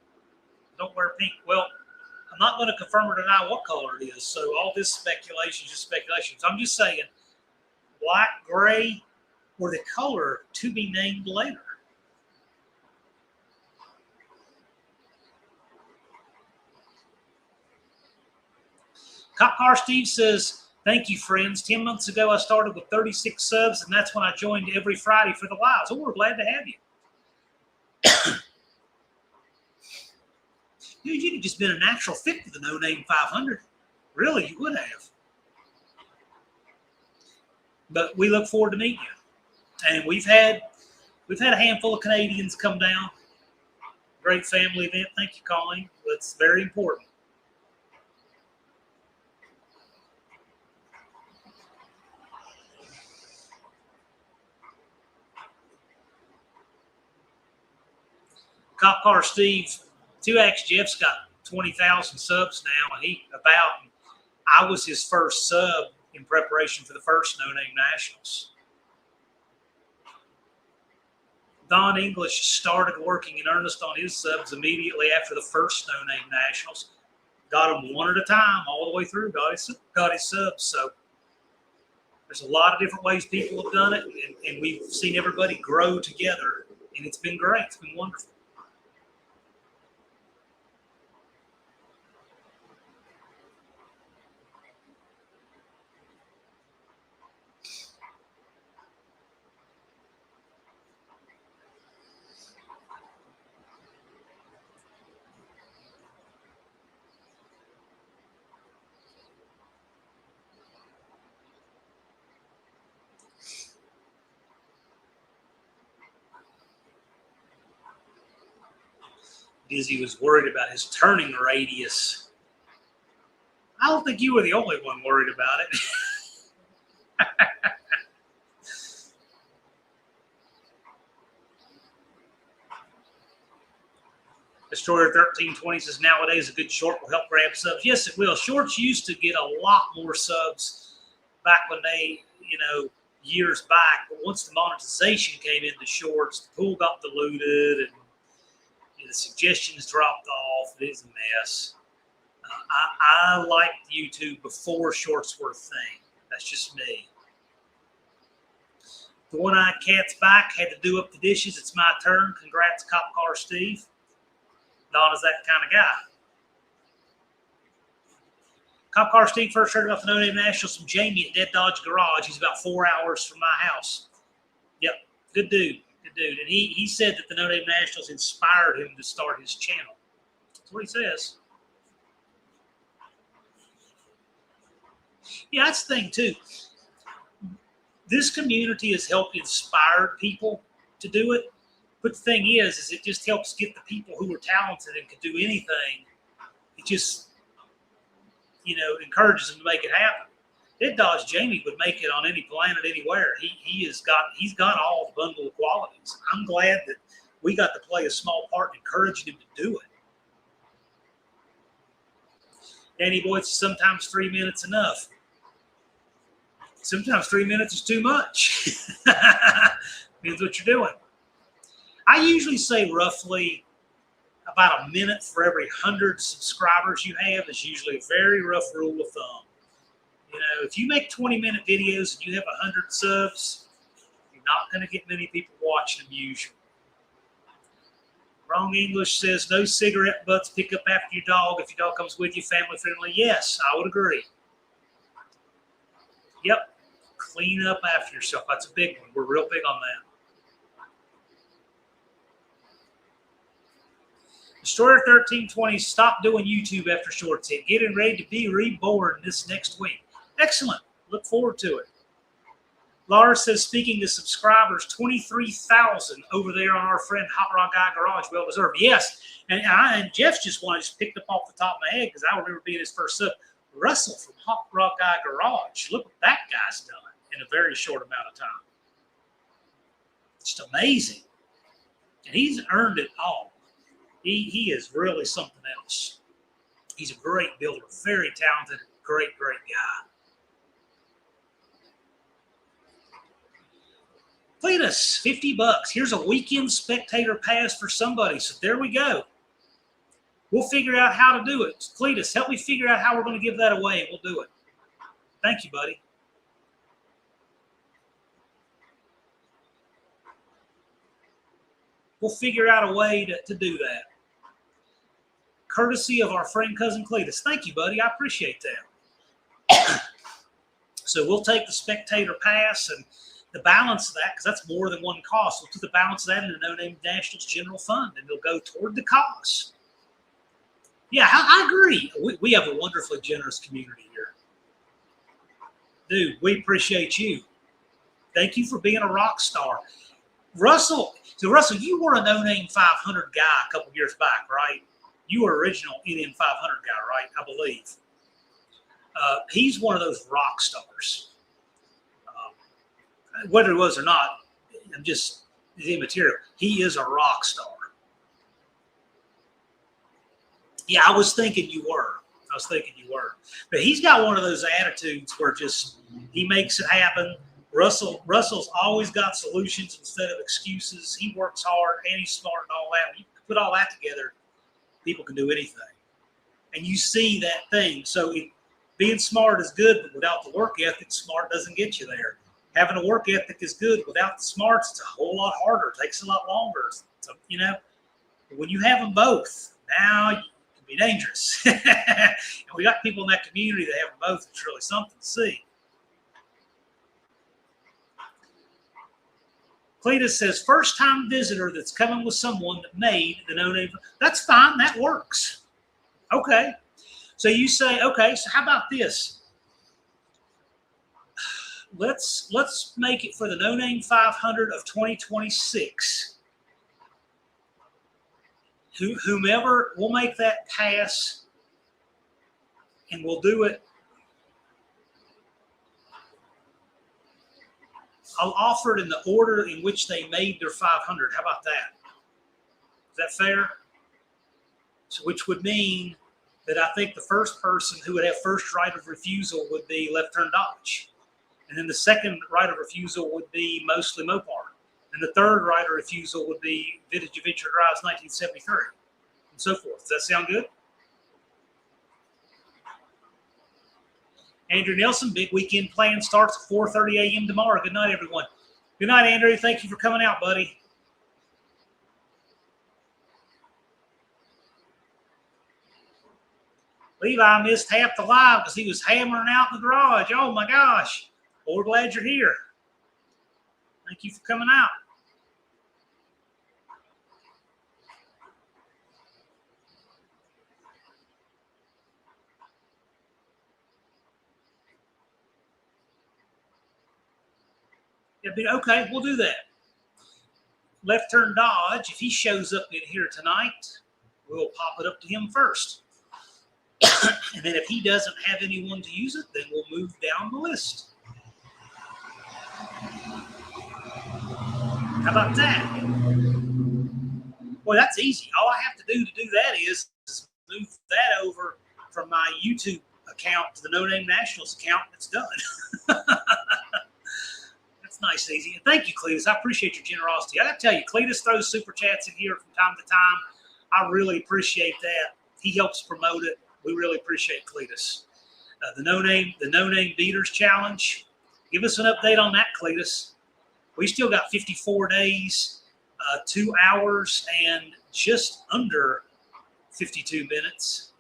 Speaker 1: Don't wear pink. Well, I'm not going to confirm or deny what color it is, so all this speculation is just speculation. So I'm just saying, black, gray, or the color to be named later. Cop Car Steve says, thank you, friends. 10 months ago, I started with 36 subs, and that's when I joined every Friday for the lives. So we're glad to have you. Dude, you'd have just been a natural fit for the No Name 500. Really, you would have. But we look forward to meeting you. And we've had a handful of Canadians come down. Great family event. Thank you, Colleen. That's very important. Cop Car Steve, 2X Jeff's got 20,000 subs now, and I was his first sub in preparation for the first No Name Nationals. Don English started working in earnest on his subs immediately after the first No Name Nationals. Got them one at a time all the way through, got his subs. So There's a lot of different ways people have done it, and we've seen everybody grow together, and it's been great. It's been wonderful. Dizzy was worried about his turning radius. I don't think you were the only one worried about it. Destroyer 1320 says nowadays a good short will help grab subs. Yes, it will. Shorts used to get a lot more subs back when they, years back. But once the monetization came into shorts, the pool got diluted and the suggestions dropped off. It is a mess. I liked YouTube before shorts were a thing. That's just me. The one-eyed cat's back. Had to do up the dishes. It's my turn. Congrats, Cop Car Steve. Don is that kind of guy. Cop Car Steve first heard about the No Name Nationals from Jamie at Dead Dodge Garage. He's about 4 hours from my house. Yep, good dude. Good dude. And he said that the No Name Nationals inspired him to start his channel. That's what he says. Yeah, that's the thing, too. This community has helped inspire people to do it. But the thing is it just helps get the people who are talented and can do anything. It just, encourages them to make it happen. Dead Dodge Jamie would make it on any planet, anywhere. He's got all the bundle of qualities. I'm glad that we got to play a small part in encouraging him to do it. Danny Boyd, sometimes 3 minutes enough. Sometimes 3 minutes is too much. Depends what you're doing. I usually say roughly about a minute for every 100 subscribers you have is usually a very rough rule of thumb. If you make 20-minute videos and you have 100 subs, you're not going to get many people watching them usually. Wrong English says no cigarette butts. Pick up after your dog. If your dog comes with you, family friendly. Yes, I would agree. Yep. Clean up after yourself. That's a big one. We're real big on that. Destroyer 1320, stop doing YouTube after shorts hit. Getting ready to be reborn this next week. Excellent. Look forward to it. Laura says, speaking to subscribers, 23,000 over there on our friend Hot Rod Guy Garage. Well deserved. Yes. And Jeff's just one I just picked up off the top of my head because I remember being his first sub. Russell from Hot Rod Guy Garage. Look what that guy's done in a very short amount of time. Just amazing. And he's earned it all. He is really something else. He's a great builder, very talented, great guy. Cletus, $50. Here's a weekend spectator pass for somebody. So there we go. We'll figure out how to do it. Cletus, help me figure out how we're going to give that away, and we'll do it. Thank you, buddy. We'll figure out a way to do that. Courtesy of our friend Cousin Cletus. Thank you, buddy. I appreciate that. So we'll take the spectator pass and the balance of that, because that's more than one cost. We'll put the balance of that in the No Name Nationals General Fund, and it'll go toward the cost. Yeah, I agree. We have a wonderfully generous community here. Dude, we appreciate you. Thank you for being a rock star. Russell, you were a No Name 500 guy a couple years back, right? You were original NN 500 guy, right? I believe. He's one of those rock stars. Whether he was or not, I'm just immaterial. He is a rock star. Yeah, I was thinking you were. But he's got one of those attitudes where just he makes it happen. Russell's always got solutions instead of excuses. He works hard and he's smart and all that. When you put all that together, people can do anything. And you see that thing. So Being smart is good, but without the work ethic, smart doesn't get you there. Having a work ethic is good. Without the smarts, it's a whole lot harder. It takes a lot longer. So, you know, when you have them both, now you can be dangerous. And we got people in that community that have them both. It's really something to see. Cletus says, first-time visitor that's coming with someone that made the No Name. That's fine. That works. Okay. So you say, okay, so how about this? Let's make it for the No Name 500 of 2026. Whomever, we'll make that pass, and we'll do it. I'll offer it in the order in which they made their 500. How about that? Is that fair? So, which would mean that I think the first person who would have first right of refusal would be Left Turn Dodge. And then the second right of refusal would be mostly Mopar. And the third right of refusal would be Vintage Adventure Drives 1973, and so forth. Does that sound good? Andrew Nelson, big weekend plan starts at 4:30 a.m. tomorrow. Good night, everyone. Good night, Andrew. Thank you for coming out, buddy. Levi missed half the live because he was hammering out in the garage. Oh, my gosh. Well, we're glad you're here. Thank you for coming out. Yeah, okay, we'll do that. Left Turn Dodge, if he shows up in here tonight, we'll pop it up to him first. And then if he doesn't have anyone to use it, then we'll move down the list. How about that? Well, that's easy. All I have to do that is move that over from my YouTube account to the No Name Nationals account. It's done. That's nice and easy. And thank you, Cletus. I appreciate your generosity. I got to tell you, Cletus throws super chats in here from time to time. I really appreciate that. He helps promote it. We really appreciate Cletus. The No Name Beaters Challenge. Give us an update on that, Cletus. We still got 54 days, 2 hours, and just under 52 minutes.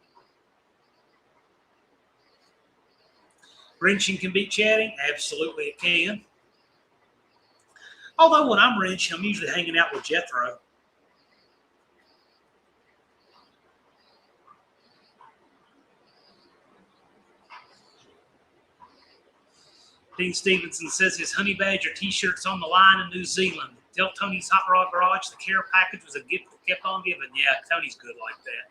Speaker 1: Wrenching can beat chatting. Absolutely it can. Although when I'm wrenching, I'm usually hanging out with Jethro. Dean Stevenson says his Honey Badger t-shirt's on the line in New Zealand. Tell Tony's Hot Rod Garage the care package was a gift that kept on giving. Yeah, Tony's good like that.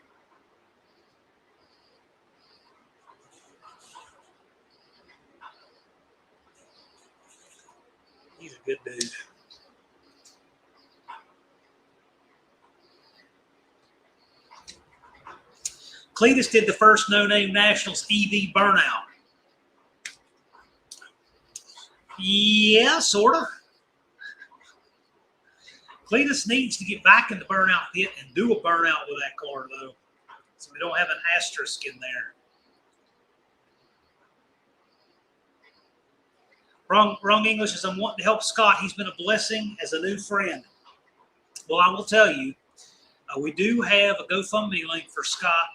Speaker 1: He's a good dude. Cletus did the first No Name Nationals EV burnout. Yeah, sort of. Cletus needs to get back in the burnout pit and do a burnout with that car, though. So we don't have an asterisk in there. Wrong English is I'm wanting to help Scott. He's been a blessing as a new friend. Well, I will tell you, we do have a GoFundMe link for Scott.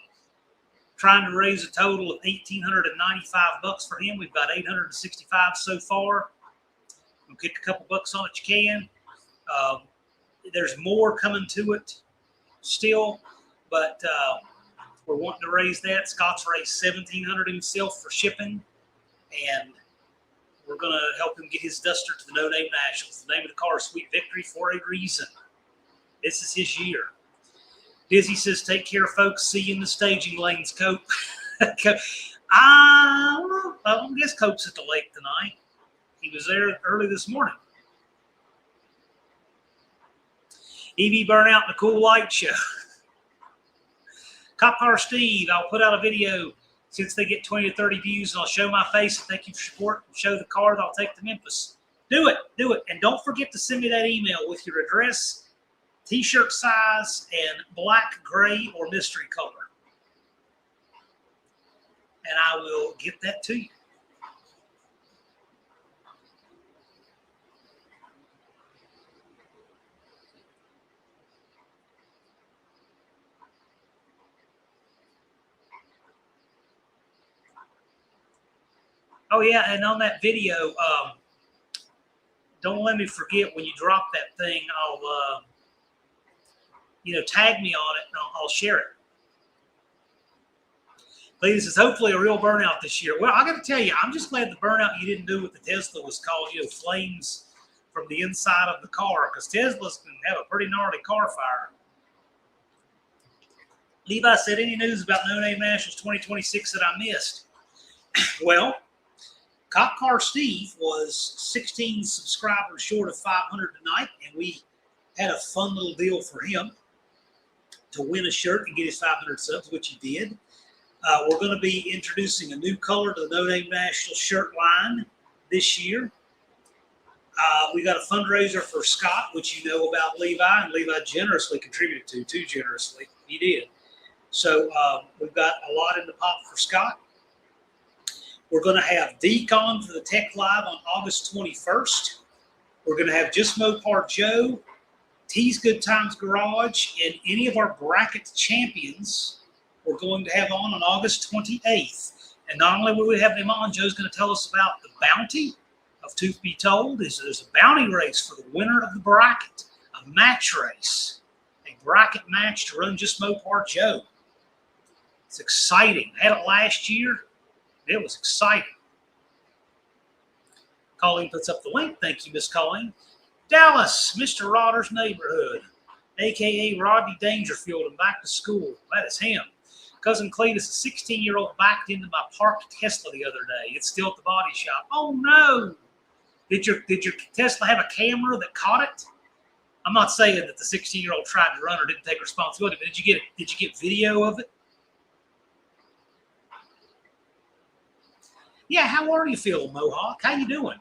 Speaker 1: Trying to raise a total of $1,895 for him. We've got 865 so far. We'll kick a couple bucks on it, you can. There's more coming to it still, but we're wanting to raise that. Scott's raised $1,700 himself for shipping, and we're going to help him get his Duster to the No Name Nationals. The name of the car is Sweet Victory for a reason. This is his year. Dizzy says, take care, folks. See you in the staging lanes, Cope. I guess Cope's at the lake tonight. He was there early this morning. EV burnout and a cool light show. Cop Car Steve, I'll put out a video since they get 20 to 30 views, and I'll show my face and thank you for support and show the car that I'll take to Memphis. Do it. And don't forget to send me that email with your address, T-shirt size, and black, gray, or mystery color. and I will get that to you. Oh, yeah, and on that video, don't let me forget when you drop that thing, I'll, tag me on it, and I'll share it. This is hopefully a real burnout this year. Well, I got to tell you, I'm just glad the burnout you didn't do what the Tesla was called, flames from the inside of the car, because Teslas can have a pretty gnarly car fire. Levi said, any news about No Name Nationals 2026 that I missed? Well, Cop Car Steve was 16 subscribers short of 500 tonight, and we had a fun little deal for him to win a shirt and get his 500 subs, which he did. We're going to be introducing a new color to the No Name National shirt line this year. We got a fundraiser for Scott, which you know about Levi, and Levi generously contributed to, too generously. He did. So we've got a lot in the pot for Scott. We're going to have Decon for the Tech Live on August 21st. We're going to have Just Mopar Joe, T's Good Times Garage, and any of our bracket champions we're going to have on August 28th. And not only will we have them on, Joe's going to tell us about the bounty of Truth Be Told. There's a bounty race for the winner of the bracket, a match race, a bracket match to run Just Mopar Joe. It's exciting. I had it last year. It was exciting. Colleen puts up the link. Thank you, Miss Colleen. Dallas, Mr. Rodder's neighborhood, a.k.a. Rodney Dangerfield, and back to school. That is him. Cousin Cletus, a 16-year-old, backed into my parked Tesla the other day. It's still at the body shop. Oh, no. Did your Tesla have a camera that caught it? I'm not saying that the 16-year-old tried to run or didn't take responsibility, but did you get video of it? Yeah, how are you feeling, Mohawk? How you doing?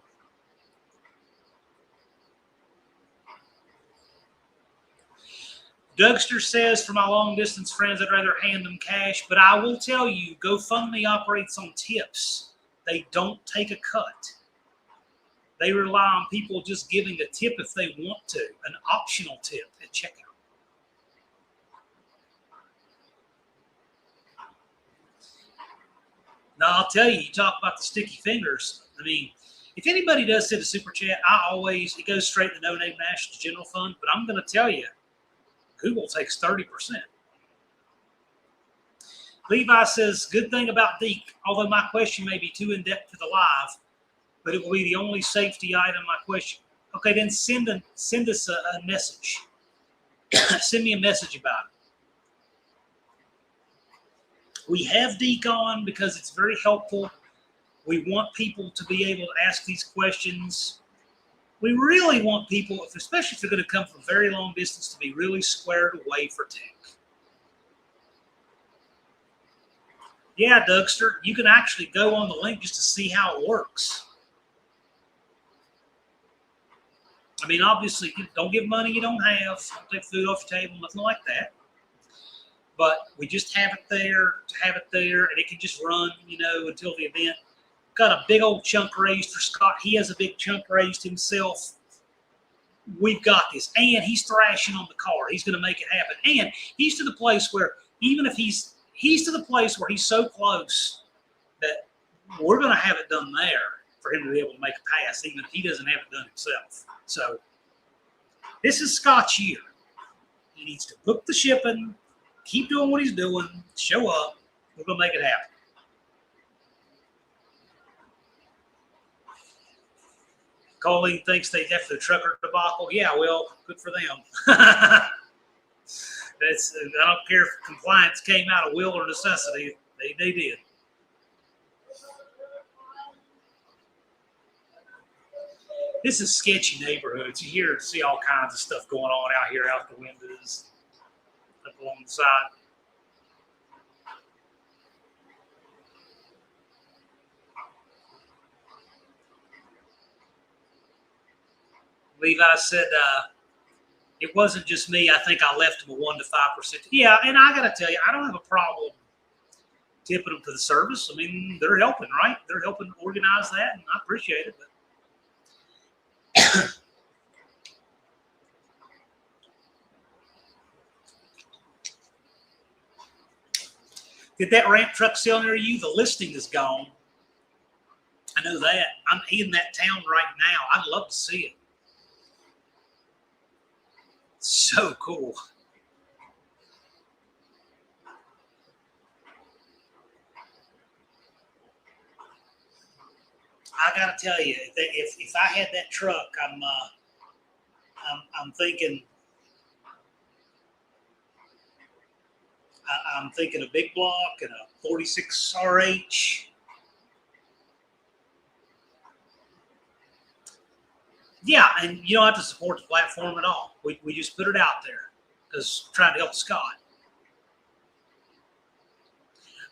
Speaker 1: Dougster says, for my long-distance friends, I'd rather hand them cash, but I will tell you, GoFundMe operates on tips. They don't take a cut. They rely on people just giving a tip if they want to, an optional tip at checkout. Now, I'll tell you, you talk about the sticky fingers. I mean, if anybody does send a super chat, it goes straight to the No Name Nationals General Fund, but I'm going to tell you, Google takes 30%. Levi says, good thing about Deke, although my question may be too in-depth for the live, but it will be the only safety item my question. Okay, then send us a message. Send me a message about it. We have Deke on because it's very helpful. We want people to be able to ask these questions. We really want people, especially if they're going to come from very long distance, to be really squared away for tech. Yeah, Dougster, you can actually go on the link just to see how it works. I mean, obviously, don't give money you don't have. Don't take food off your table, nothing like that. But we just have it there to have it there, and it can just run, until the event. Got a big old chunk raised for Scott. He has a big chunk raised himself. We've got this. And he's thrashing on the car. He's going to make it happen. And he's to the place where even if he's to the place where he's so close that we're going to have it done there for him to be able to make a pass, even if he doesn't have it done himself. So this is Scott's year. He needs to book the shipping, keep doing what he's doing, show up. We're going to make it happen. Colleen thinks they have the trucker debacle. Yeah, well, good for them. I don't care if compliance came out of will or necessity. They did. This is sketchy neighborhoods. You see all kinds of stuff going on out here, out the windows, up along the side. Levi said, it wasn't just me. I think I left him a 1 to 5%. Yeah, and I got to tell you, I don't have a problem tipping them to the service. I mean, they're helping, right? They're helping organize that, and I appreciate it. But did that ramp truck sell near you? The listing is gone. I know that. I'm in that town right now. I'd love to see it. So cool. I gotta tell you, if I had that truck, I'm thinking. I'm thinking a big block and a 46 RH. Yeah, and you don't have to support the platform at all. We just put it out there because we're trying to help Scott.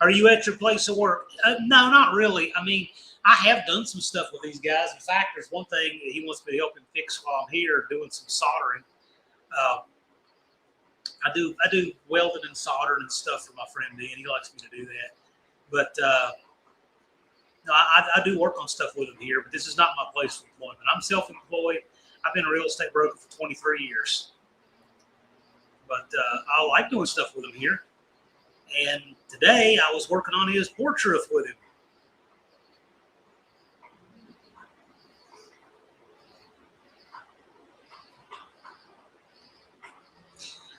Speaker 1: Are you at your place of work? No, not really. I mean, I have done some stuff with these guys. In fact, there's one thing that he wants me to help him fix while I'm here, doing some soldering. I do welding and soldering and stuff for my friend Dan. He likes me to do that. But no, I do work on stuff with him here, but this is not my place of employment. I'm self-employed. I've been a real estate broker for 23 years. But I like doing stuff with him here. And today I was working on his porch roof with him.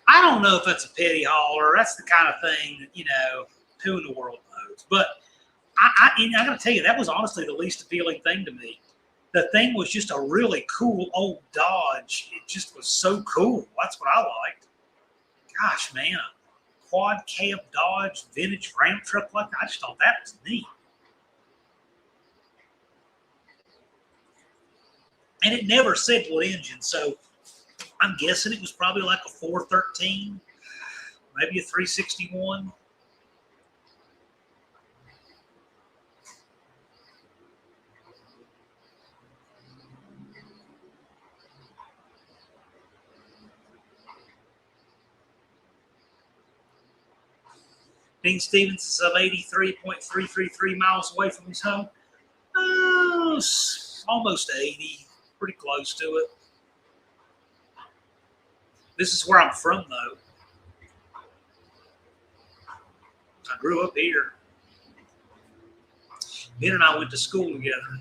Speaker 1: I don't know if that's a petty hauler. That's the kind of thing that, you know, who in the world knows. But I got to tell you, that was honestly the least appealing thing to me. The thing was just a really cool old Dodge. It just was so cool. That's what I liked. Gosh, man, a quad cab Dodge vintage ramp truck like that. I just thought that was neat. And it never said what engine, so I'm guessing it was probably like a 413, maybe a 361. Dean Stevens is 83.333 miles away from his home. Almost 80, pretty close to it. This is where I'm from, though. I grew up here. Ben and I went to school together.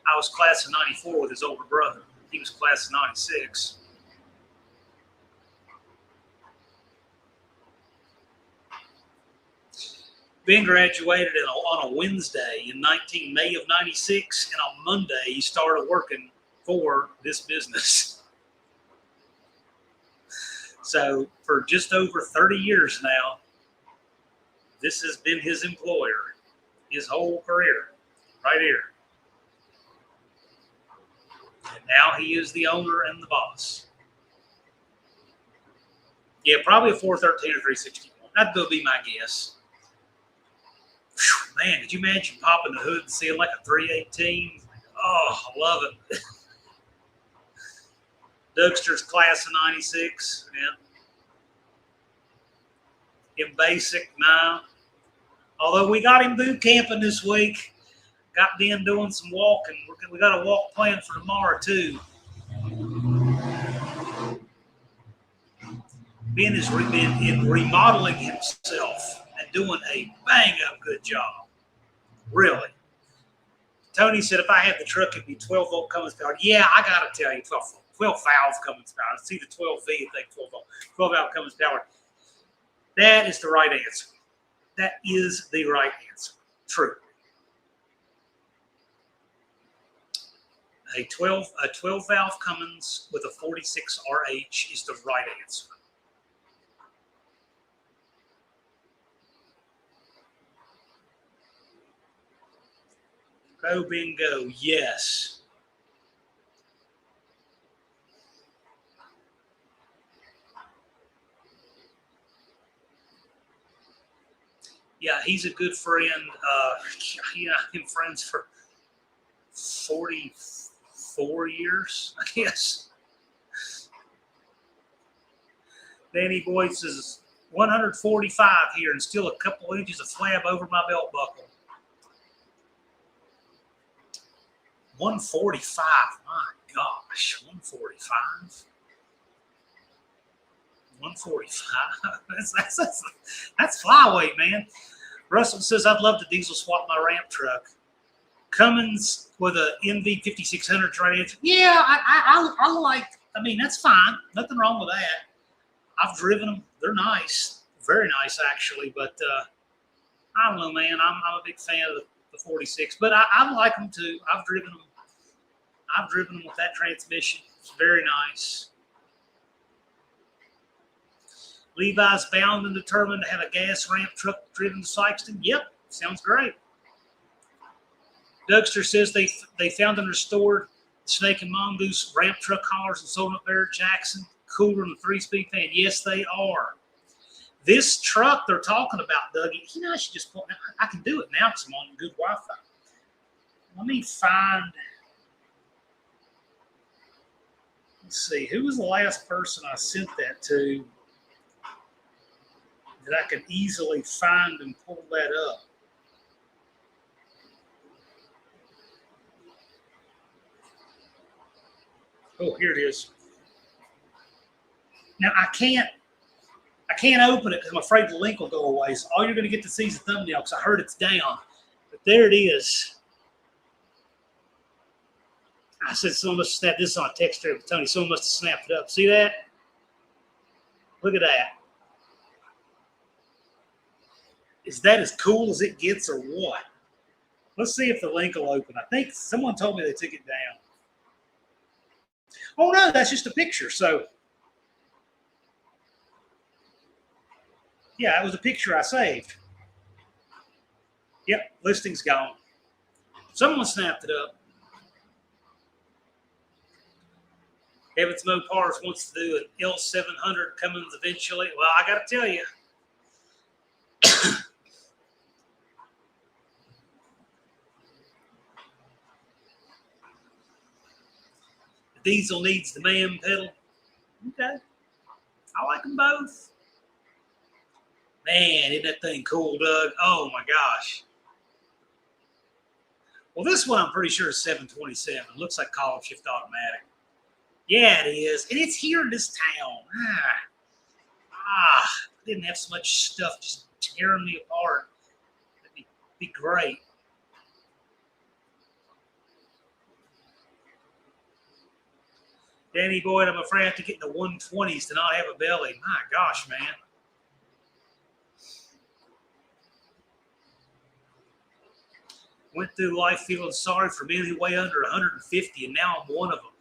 Speaker 1: I was class of 94 with his older brother. He was class of 96. Ben graduated on a Wednesday in May of 96, and on Monday he started working for this business. So for just over 30 years now, this has been his employer, his whole career, right here. And now he is the owner and the boss. Yeah, probably a 413 or 361. That'd be my guess. Whew, man, could you imagine popping the hood and seeing like a 318? Oh, I love it. Dougster's class of 96. Yeah. In basic, nah. Although we got him boot camping this week. Got Ben doing some walking. We got a walk planned for tomorrow, too. Ben has been in remodeling himself and doing a bang-up good job. Really. Tony said if I had the truck, it'd be 12-volt Cummins powered. Yeah, I got to tell you, 12-valve Cummins powered. It's either 12V, I think 12-valve Cummins powered. That is the right answer. That is the right answer. True. A 12-valve Cummins with a 46 RH is the right answer. Go bingo, yes. Yeah, he's a good friend. I've been friends for 44 years, I guess. Danny Boyd says, 145 here and still a couple inches of flab over my belt buckle. 145. My gosh, 145. 145. That's flyweight, man. Russell says, I'd love to diesel swap my ramp truck. Cummins with a MV 5600 right answer. Yeah, I like, I mean, that's fine. Nothing wrong with that. I've driven them. They're nice. Very nice, actually. But I don't know, man. I'm a big fan of the 46. But I like them, too. I've driven them. I've driven them with that transmission. It's very nice. Levi's bound and determined to have a gas ramp truck driven to Sykeston. Yep, sounds great. Dougster says they found and restored Snake and Mongoose ramp truck haulers and sold them up there at Jackson. Cooler than a 3-speed fan. Yes, they are. This truck they're talking about, Doug, you know, I should just point out, I can do it now because I'm on good Wi-Fi. Let me find, let's see, who was the last person I sent that to that I could easily find and pull that up? Oh, here it is. Now I can't open it because I'm afraid the link will go away. So all you're going to get to see is the thumbnail because I heard it's down. But there it is. I said someone must have snapped this on a text here with Tony. Someone must have snapped it up. See that? Look at that. Is that as cool as it gets or what? Let's see if the link will open. I think someone told me they took it down. Oh, no, that's just a picture. So, yeah, it was a picture I saved. Yep, listing's gone. Someone snapped it up. Evans Mopars wants to do an L700 Cummins eventually. Well, I got to tell you. The diesel needs the man pedal. Okay. I like them both. Man, isn't that thing cool, Doug? Oh, my gosh. Well, this one I'm pretty sure is 727. It looks like column shift automatic. Yeah, it is. And it's here in this town. I didn't have so much stuff just tearing me apart. That'd be great. Danny Boyd, I'm afraid I have to get in the 120s to not have a belly. My gosh, man. Went through life feeling sorry for men who weigh under 150, and now I'm one of them.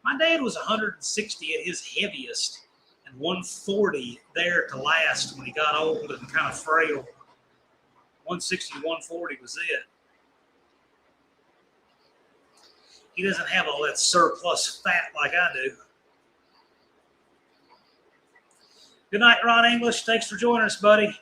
Speaker 1: My dad was 160 at his heaviest and 140 there to last when he got old and kind of frail. 160 to 140 was it. He doesn't have all that surplus fat like I do. Good night, Ron English. Thanks for joining us, buddy.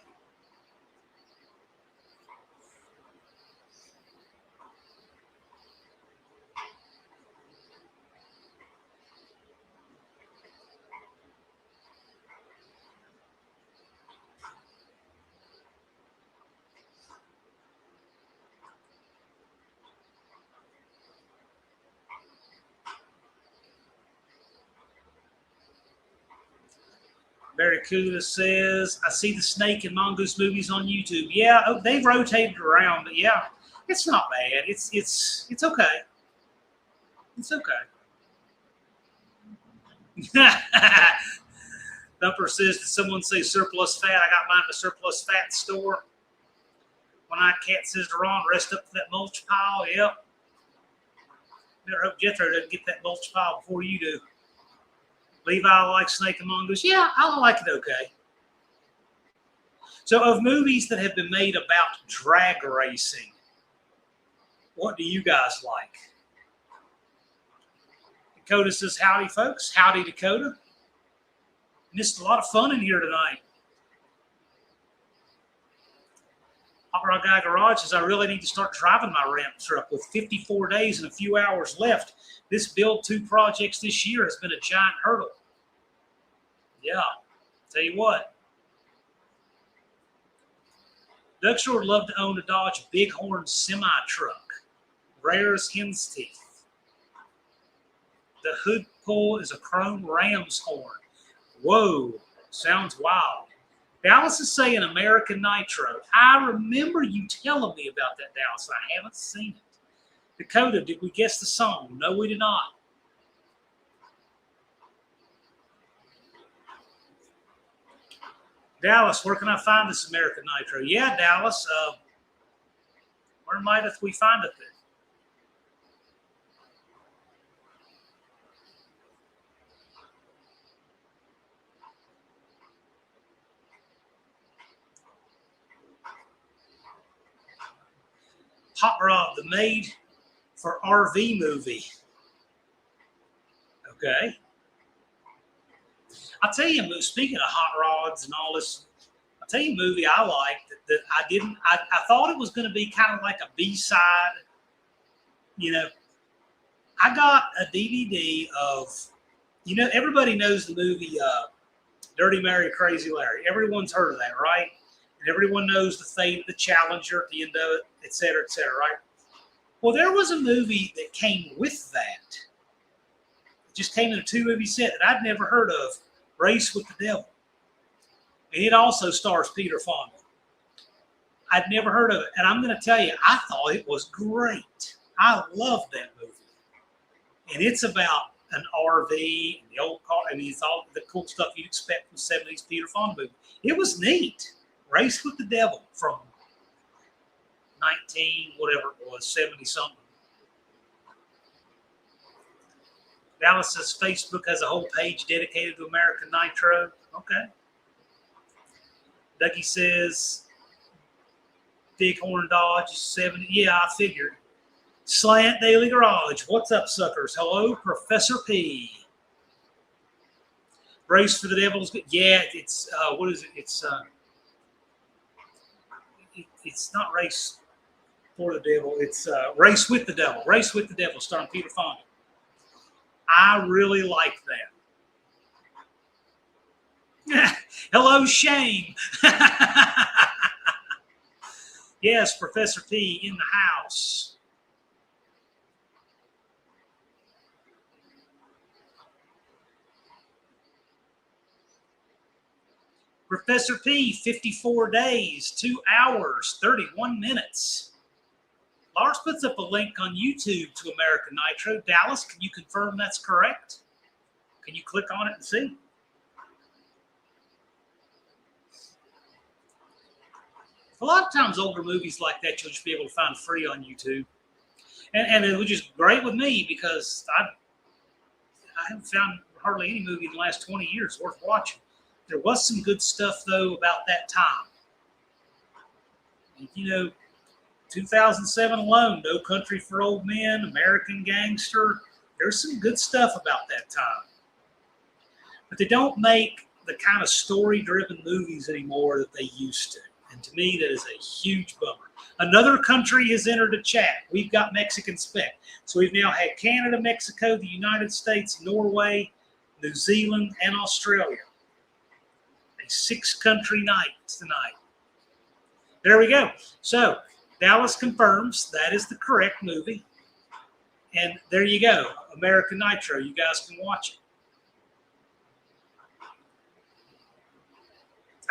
Speaker 1: Barracuda says, I see the Snake and Mongoose movies on YouTube. Yeah, they've rotated around, but yeah, it's not bad. It's okay. It's okay. Thumper says, did someone say surplus fat? I got mine at the surplus fat store. One Eyed Cat says to Ron, rest up for that mulch pile. Yep. Better hope Jethro doesn't get that mulch pile before you do. Levi likes Snake and Mongoose. Yeah, I like it okay. So of movies that have been made about drag racing, what do you guys like? Dakota says, howdy, folks. Howdy, Dakota. Missed a lot of fun in here tonight. Hot Rod Guy Garage says, I really need to start driving my ramp truck with 54 days and a few hours left. This build 2 projects this year has been a giant hurdle. Yeah, tell you what, Dougster would love to own a Dodge Bighorn semi-truck. Rare as hen's teeth. The hood pull is a chrome ram's horn. Whoa, sounds wild. Dallas is saying American Nitro. I remember you telling me about that, Dallas. I haven't seen it. Dakota, did we guess the song? No, we did not. Dallas, where can I find this American Nitro? Yeah, Dallas. Where might we find it then? Hot Rod, the made for RV movie. Okay. I'll tell you, speaking of hot rods and all this, I'll tell you a movie I liked that I thought it was going to be kind of like a B-side. You know, I got a DVD of, everybody knows the movie Dirty Mary, Crazy Larry. Everyone's heard of that, right? And everyone knows the fate of the Challenger at the end of it, et cetera, right? Well, there was a movie that came with that. It just came in a two-movie set that I'd never heard of, Race with the Devil. And it also stars Peter Fonda. I'd never heard of it. And I'm going to tell you, I thought it was great. I loved that movie. And it's about an RV and the old car. I mean, it's all the cool stuff you'd expect from 70s Peter Fonda movie. It was neat. Race with the Devil from 70-something. Dallas's Facebook has a whole page dedicated to American Nitro. Okay. Dougie says Bighorn Dodge is 70. Yeah, I figured. Slant Daily Garage. What's up, suckers? Hello, Professor P. Race for the Devil's good. Yeah, it's what is it? It's not Race for the Devil. It's Race with the Devil. Race with the Devil, starring Peter Fonda. I really like that. Hello, Shane. Yes, Professor P in the house. Professor P, 54 days, 2 hours, 31 minutes. Lars puts up a link on YouTube to American Nitro. Dallas, can you confirm that's correct? Can you click on it and see? A lot of times older movies like that you'll just be able to find free on YouTube. And it was just great with me because I haven't found hardly any movie in the last 20 years worth watching. There was some good stuff, though, about that time. 2007 alone, No Country for Old Men, American Gangster. There's some good stuff about that time. But they don't make the kind of story-driven movies anymore that they used to. And to me, that is a huge bummer. Another country has entered a chat. We've got Mexican Spec. So we've now had Canada, Mexico, the United States, Norway, New Zealand, and Australia. A 6-country night tonight. There we go. So Dallas confirms that is the correct movie. And there you go. American Nitro. You guys can watch it.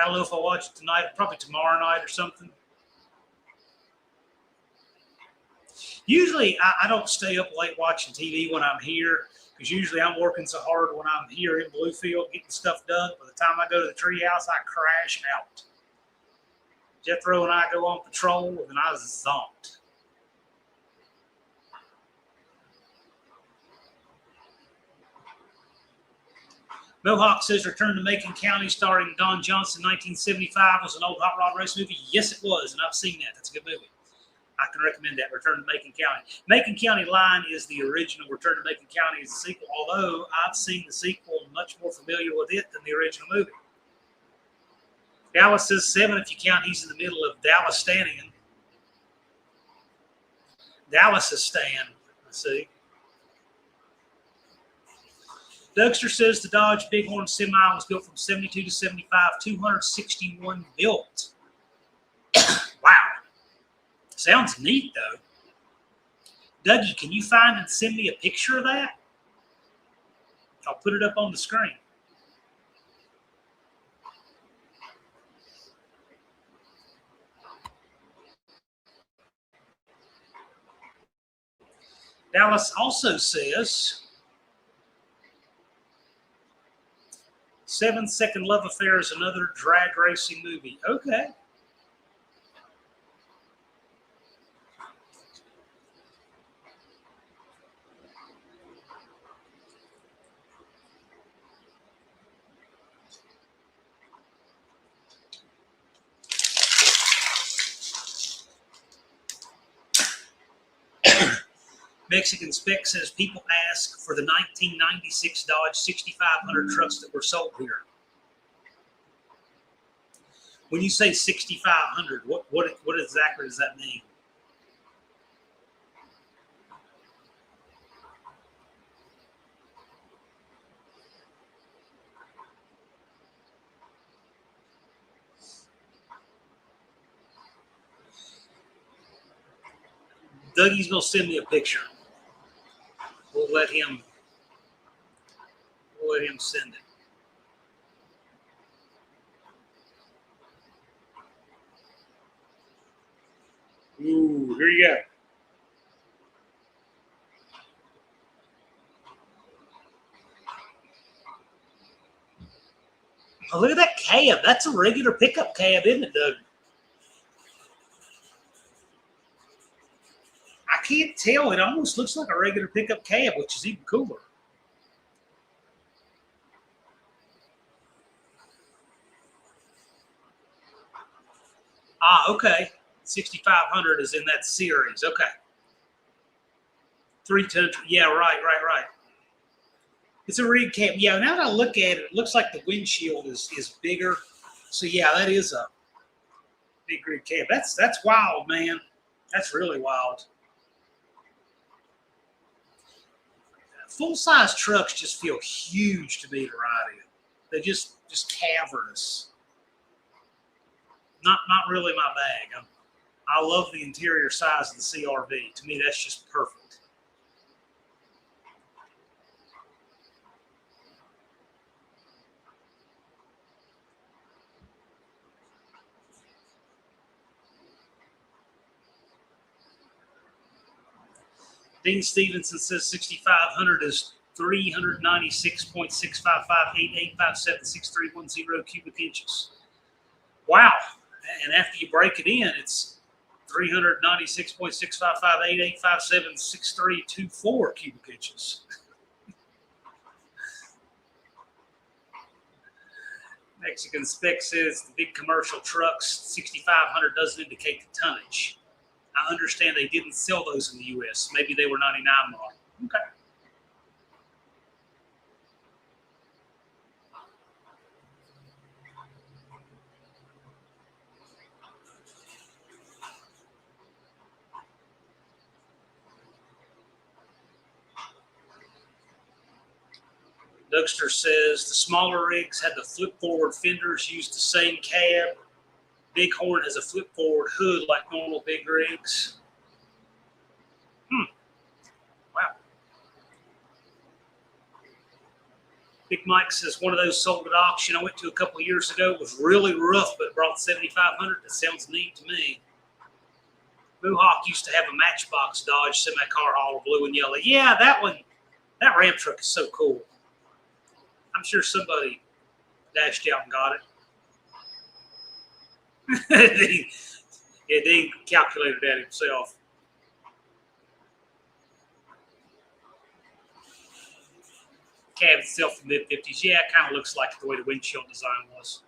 Speaker 1: I don't know if I'll watch it tonight, probably tomorrow night or something. Usually, I don't stay up late watching TV when I'm here, because usually I'm working so hard when I'm here in Bluefield getting stuff done. By the time I go to the treehouse, I crash out. Jethro and I go on patrol, and I zonked. Mohawk says Return to Macon County starring Don Johnson, 1975 was an old hot rod race movie. Yes, it was, and I've seen that. That's a good movie. I can recommend that, Return to Macon County. Macon County Line is the original. Return to Macon County is the sequel, although I've seen the sequel and much more familiar with it than the original movie. Dallas says 7 if you count. He's in the middle of Dallas Stanigan. Dallas is Stan. Let's see. Dougster says the Dodge Bighorn Semi was built from 72 to 75, 261 built. Wow. Sounds neat, though. Dougie, can you find and send me a picture of that? I'll put it up on the screen. Dallas also says 7 Second Love Affair is another drag racing movie. Okay. Mexican Spec says people ask for the 1996 Dodge 6500 trucks that were sold here. When you say 6500, what exactly does that mean? Dougie's gonna send me a picture. We'll let him send it. Ooh, here you go. Oh, look at that cab. That's a regular pickup cab, isn't it, Doug? I can't tell. It almost looks like a regular pickup cab, which is even cooler. Ah, okay. 6500 is in that series. Okay. 3-ton. Yeah, right. It's a rig cab. Yeah, now that I look at it, it looks like the windshield is bigger. So, yeah, that is a big rig cab. That's wild, man. That's really wild. Full-size trucks just feel huge to me to ride in. They just cavernous. Not really my bag. I love the interior size of the CRV. To me, that's just perfect. Dean Stevenson says 6,500 is 396.65588576310 cubic inches. Wow. And after you break it in, it's 396.65588576324 cubic inches. Mexican Spec says the big commercial trucks, 6,500 doesn't indicate the tonnage. I understand they didn't sell those in the U.S. Maybe they were 99 model. Okay. Dougster says the smaller rigs had the flip forward fenders, used the same cab. Bighorn has a flip forward hood like normal big rigs. Wow. Big Mike says one of those sold at auction I went to a couple of years ago. It was really rough, but brought 7,500. That sounds neat to me. Mohawk used to have a Matchbox Dodge semi-car, all blue and yellow. Yeah, that Ram truck is so cool. I'm sure somebody dashed out and got it. Dean calculated that himself. Cab itself from the mid-50s. Yeah, it kind of looks like the way the windshield design was.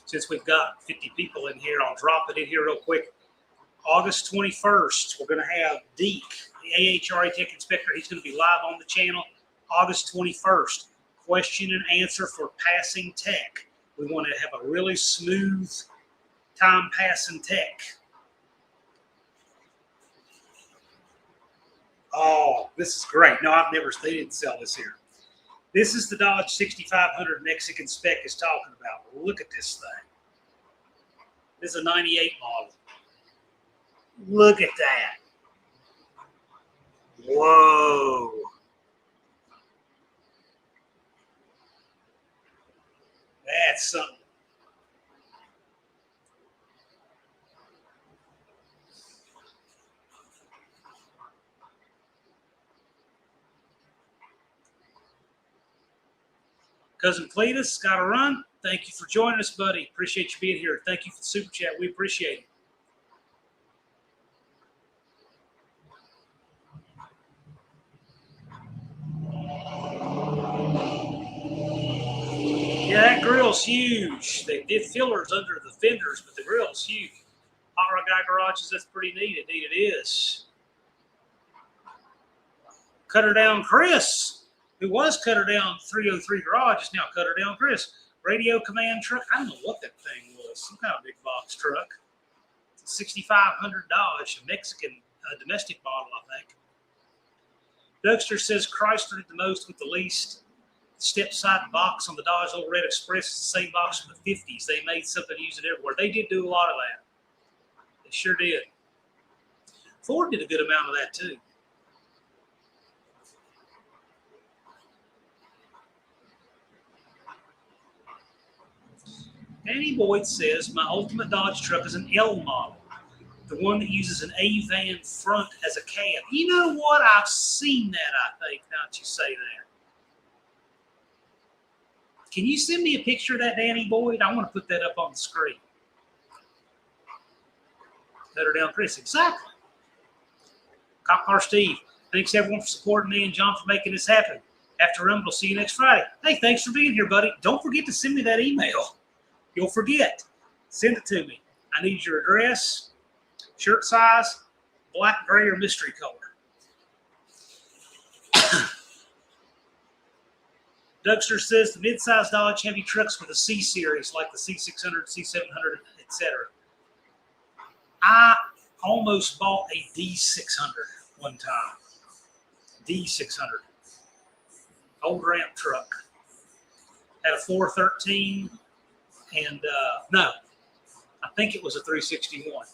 Speaker 1: Since we've got 50 people in here, I'll drop it in here real quick. August 21st, we're going to have Deke, the AHRA Tech Inspector. He's going to be live on the channel. August 21st, question and answer for passing tech. We want to have a really smooth time passing tech. Oh, this is great. No, they didn't sell this here. This is the Dodge 6500 Mexican spec is talking about. Look at this thing. This is a 98 model. Look at that. Whoa. That's something. Cousin Cletus, got to run. Thank you for joining us, buddy. Appreciate you being here. Thank you for the super chat. We appreciate it. Yeah, that grill's huge. They did fillers under the fenders, but the grill's huge. AHRA Guy Garages, that's pretty neat. Indeed it is. Cutter Down Chris, who was Cutter Down 303 Garage, is now Cutter Down Chris. Radio Command truck. I don't know what that thing was. Some kind of big box truck. It's a 6500 Dodge, a Mexican domestic model, I think. Dougster says Chrysler did the most with the least. Step side box on the Dodge Old Red Express is the same box from the 50s. They made something, used it everywhere. They did do a lot of that. They sure did. Ford did a good amount of that too. Danny Boyd says, my ultimate Dodge truck is an L model, the one that uses an A-van front as a cab. You know what? I've seen that, I think, now that you say that. Can you send me a picture of that, Danny Boyd? I want to put that up on the screen. Better down, Chris. Exactly. Cop Car Steve. Thanks, everyone, for supporting me and John for making this happen. After Rumble, we'll see you next Friday. Hey, thanks for being here, buddy. Don't forget to send me that email. You'll forget. Send it to me. I need your address, shirt size, black, gray, or mystery color. Dougster says the mid-size Dodge heavy trucks with a C-Series, like the C600, C700, etc. I almost bought a D600 one time. D600. Old ramp truck. Had a 413 and, no, I think it was a 361.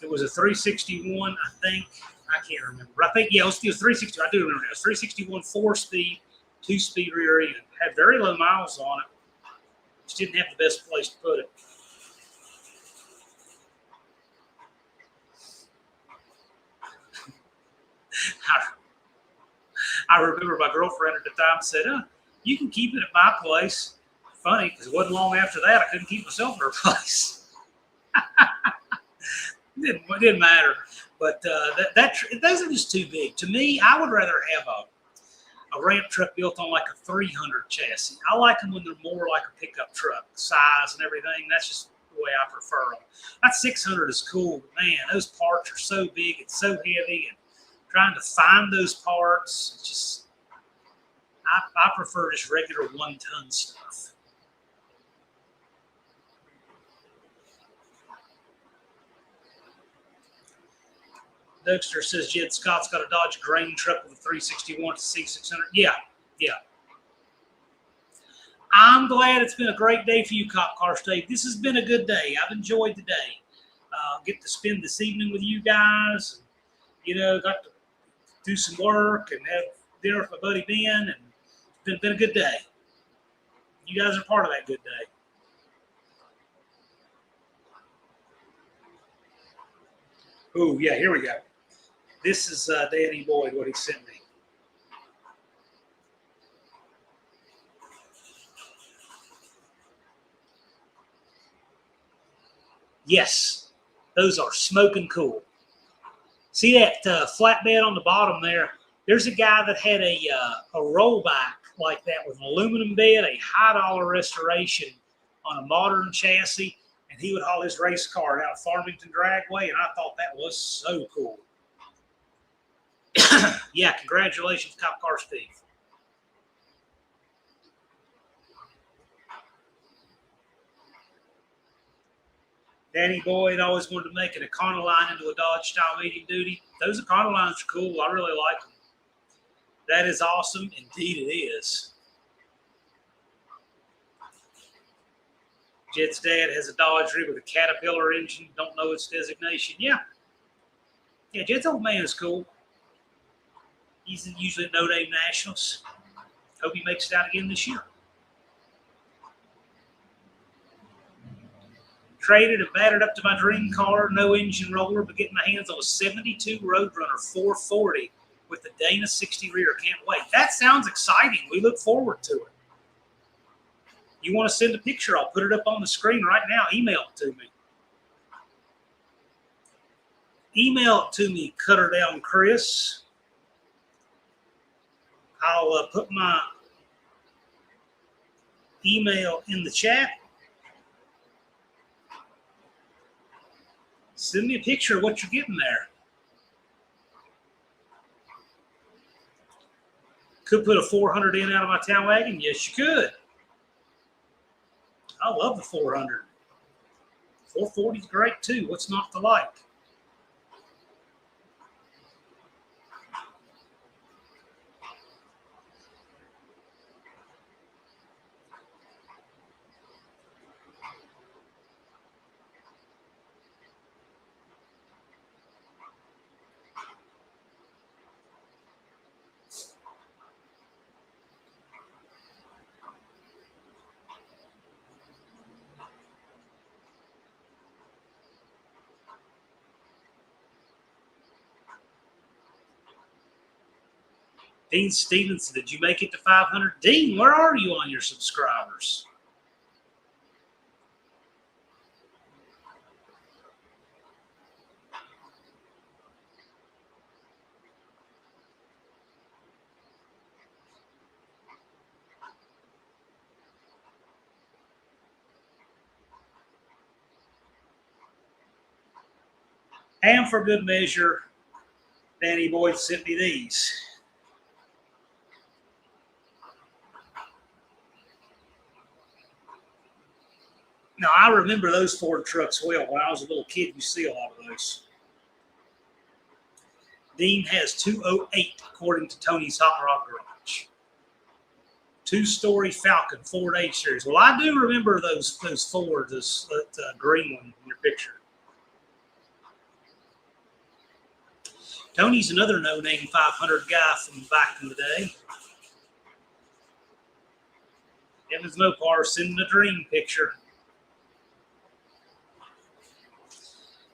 Speaker 1: It was a 361, I think. I can't remember. I think, yeah, it was 360. I do remember that. It was 361 4-speed, 2-speed rear end. Had very low miles on it. Just didn't have the best place to put it. I remember my girlfriend at the time said, you can keep it at my place. Funny, because it wasn't long after that I couldn't keep myself at her place. It didn't matter. But those are just too big. To me, I would rather have a ramp truck built on like a 300 chassis. I like them when they're more like a pickup truck, size and everything. That's just the way I prefer them. That 600 is cool, but man, those parts are so big, it's so heavy, and trying to find those parts, it's just, I prefer just regular 1-ton stuff. Dougster says Jed Scott's got a Dodge grain truck with a 361 to C600. Yeah. I'm glad it's been a great day for you, Cop Car Steve. This has been a good day. I've enjoyed the day. Get to spend this evening with you guys. Got to do some work and have dinner with my buddy Ben. And it's been a good day. You guys are part of that good day. Oh, yeah, here we go. This is Danny Boyd, what he sent me. Yes, those are smoking cool. See that flatbed on the bottom there? There's a guy that had a rollback like that with an aluminum bed, a high-dollar restoration on a modern chassis, and he would haul his race car down Farmington Dragway, and I thought that was so cool. Yeah, congratulations, Cop Car Steve. Danny Boyd always wanted to make an Econoline into a Dodge style medium duty. Those Econolines are cool. I really like them. That is awesome. Indeed it is. Jed's dad has a Dodge rig with a Caterpillar engine. Don't know its designation. Yeah. Yeah, Jed's old man is cool. He's usually at No Name Nationals. Hope he makes it out again this year. Traded and battered up to my dream car, no engine roller, but getting my hands on a 72 Roadrunner 440 with the Dana 60 rear. Can't wait. That sounds exciting. We look forward to it. You want to send a picture? I'll put it up on the screen right now. Email it to me. Email it to me, Cutter Down Chris. I'll put my email in the chat. Send me a picture of what you're getting there. Could put a 400 in out of my town wagon? Yes, you could. I love the 400. 440 is great too. What's not to like? Dean Stevenson, did you make it to 500? Dean, where are you on your subscribers? And for good measure, Danny Boyd sent me these. Now, I remember those Ford trucks well. When I was a little kid, you see a lot of those. Dean has 208, according to Tony's Hot Rod Garage. Two-story Falcon Ford H Series. Well, I do remember those Ford, that green one in your picture. Tony's another no-name 500 guy from back in the day. Evans Mopar sending a dream picture.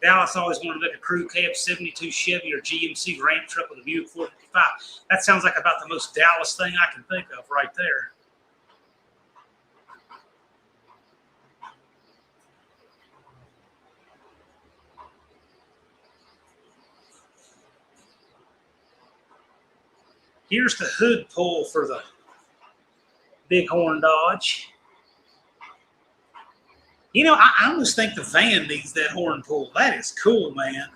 Speaker 1: Dallas always wanted to make a crew cab 72 Chevy or GMC ramp truck with a Buick 455. That sounds like about the most Dallas thing I can think of right there. Here's the hood pull for the Bighorn Dodge. You know, I almost think the van needs that horn pull. That is cool, man.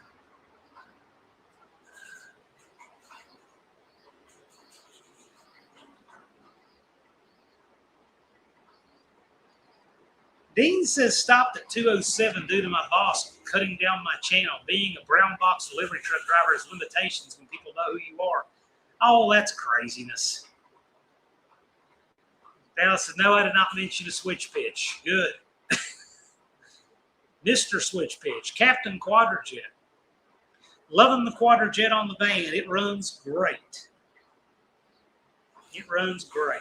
Speaker 1: Dean says stopped at 207 due to my boss cutting down my channel. Being a brown box delivery truck driver has limitations when people know who you are. Oh, that's craziness. Dallas said, no, I did not mention a switch pitch. Good. Mr. Switch Pitch, Captain Quadrajet. Loving the Quadrajet on the van. It runs great. It runs great.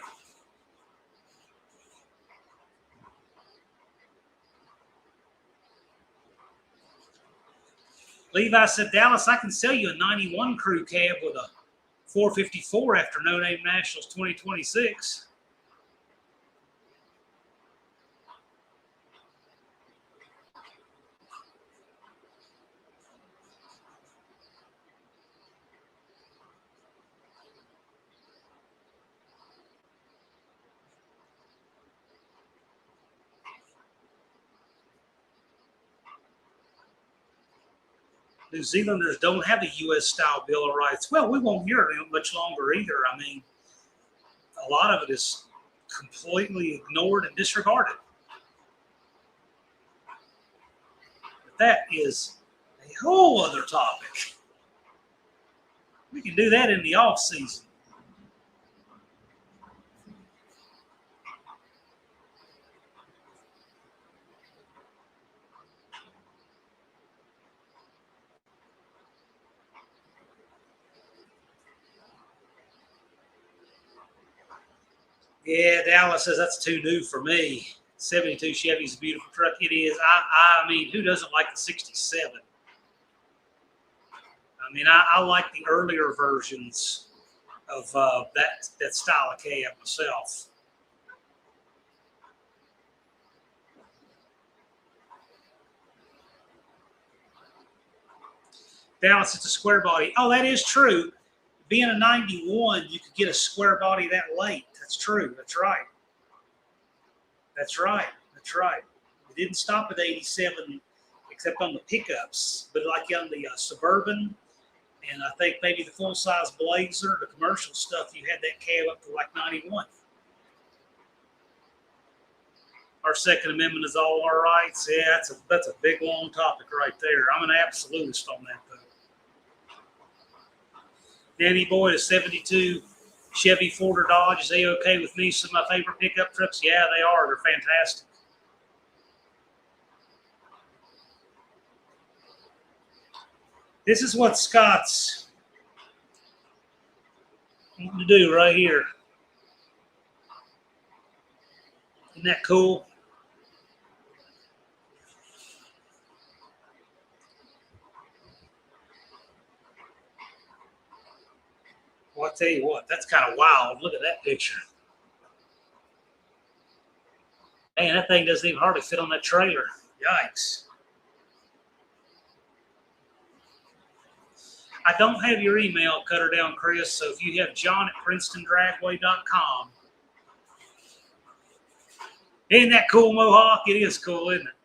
Speaker 1: Levi said, Dallas, I can sell you a 91 crew cab with a 454 after No Name Nationals 2026. New Zealanders don't have a U.S.-style Bill of Rights. Well, we won't hear it much longer either. I mean, a lot of it is completely ignored and disregarded. that is a whole other topic. We can do that in the off season. Yeah, Dallas says that's too new for me. 72 Chevy's a beautiful truck. It is. I mean, who doesn't like the 67? I mean, I like the earlier versions of that style of cab myself. Dallas, it's a square body. Oh, that is true. Being a 91, you could get a square body that late. That's true. That's right. That's right. That's right. It didn't stop at 87 except on the pickups, but like on the Suburban, and I think maybe the full-size Blazer, the commercial stuff, you had that cab up to like 91. Our Second Amendment is all our rights. Yeah, that's a big, long topic right there. I'm an absolutist on that, though. Danny Boyd, a 72 Chevy, Ford, or Dodge. Is they okay with me? Some of my favorite pickup trucks? Yeah, they are. They're fantastic. This is what Scott's wanting to do right here. Isn't that cool? Well, I'll tell you what, that's kind of wild. Look at that picture. Man, that thing doesn't even hardly fit on that trailer. Yikes. I don't have your email, Cutter Down Chris, so if you have john@princetondragway.com. Isn't that cool, Mohawk? It is cool, isn't it?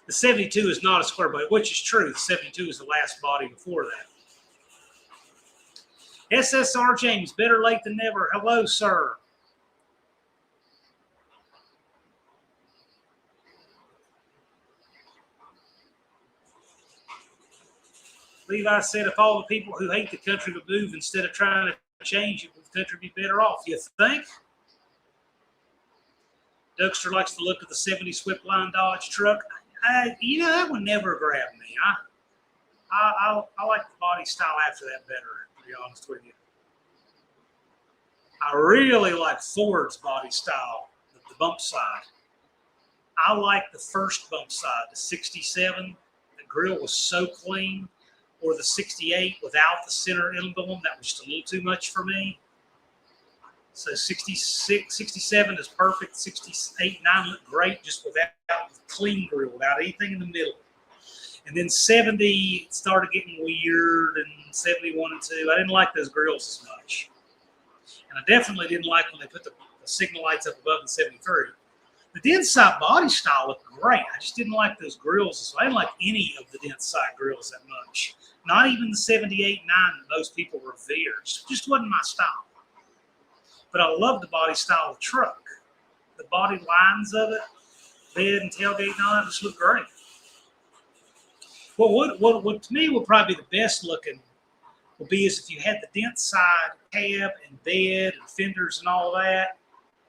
Speaker 1: The 72 is not a square body, which is true. The 72 is the last body before that. SSR James, better late than never. Hello, sir. Levi said if all the people who hate the country would move instead of trying to change it, the country would be better off. You think? Dougster likes the look of the 70 Swift Line Dodge truck. That would never grab me. I like the body style after that better, to be honest with you. I really like Ford's body style, the bump side. I like the first bump side, the 67. The grill was so clean. Or the 68 without the center emblem. That was just a little too much for me. So 66, 67 is perfect. 68, 9 look great just without clean grill, without anything in the middle. And then 70 started getting weird, and 71 and 2. I didn't like those grills as much. And I definitely didn't like when they put the signal lights up above the 73. The dent side body style looked great. I just didn't like those grills. I didn't like any of the dent side grills that much. Not even the 78, 9 that most people revere. Just wasn't my style. But I love the body style of the truck. The body lines of it, bed and tailgate and all that just look great. Well, what to me would probably be the best looking would be is if you had the dent side cab and bed and fenders and all that,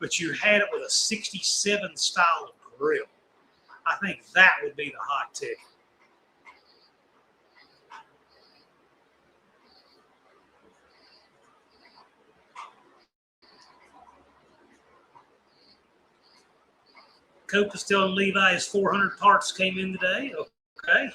Speaker 1: but you had it with a 67 style of grill. I think that would be the hot ticket. Cope is telling Levi his 400 parts came in today. Okay.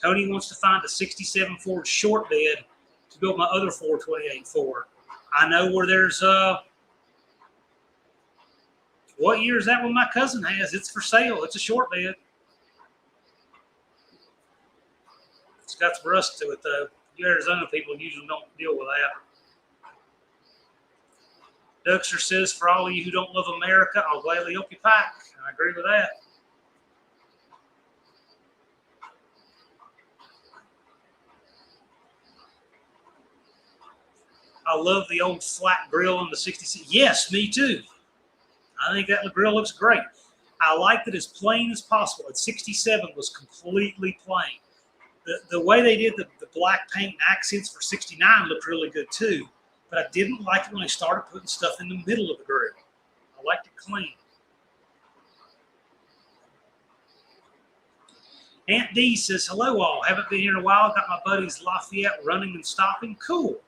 Speaker 1: Tony wants to find a 67 Ford short bed to build my other 428 Ford. I know where there's what year is that one my cousin has? It's for sale. It's a short bed. It's got some rust to it, though. You Arizona people usually don't deal with that. Duxter says, for all of you who don't love America, I'll gladly help you pack. I agree with that. I love the old flat grill on the 66. Yes, me too. I think that grill looks great. I liked it as plain as possible. At 67 was completely plain. The way they did the black paint and accents for 69 looked really good too. But I didn't like it when they started putting stuff in the middle of the grill. I liked it clean. Aunt D says, hello all. Haven't been here in a while. Got my buddies Lafayette running and stopping. Cool.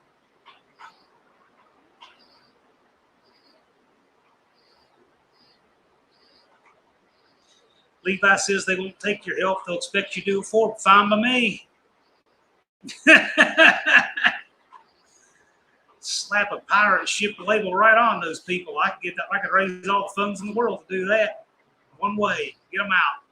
Speaker 1: Levi says they won't take your help. They'll expect you to do it for them. Fine by me. Slap a pirate ship label right on those people. I could get that. I could raise all the funds in the world to do that. One way. Get them out.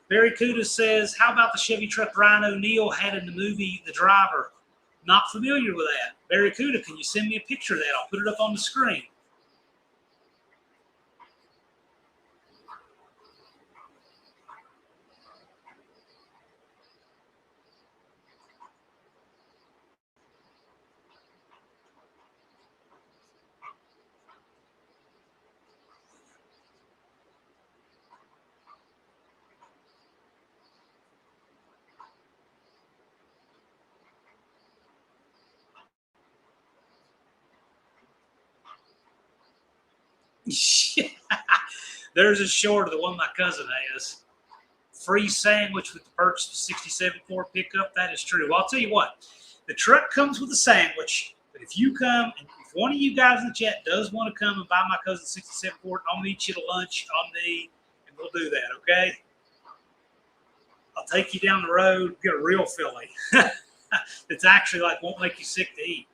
Speaker 1: Barry Cuda says, how about the Chevy truck Ryan O'Neal had in the movie The Driver? Not familiar with that. Barry Cuda, can you send me a picture of that? I'll put it up on the screen. There's a short of the one my cousin has. Free sandwich with the purchase of 67 Ford pickup. That is true. Well, I'll tell you what. The truck comes with a sandwich, but if you come, and if one of you guys in the chat does want to come and buy my cousin's 67 Ford, I'll meet you to lunch on me, and we'll do that, okay? I'll take you down the road, get a real Philly. It's actually like won't make you sick to eat.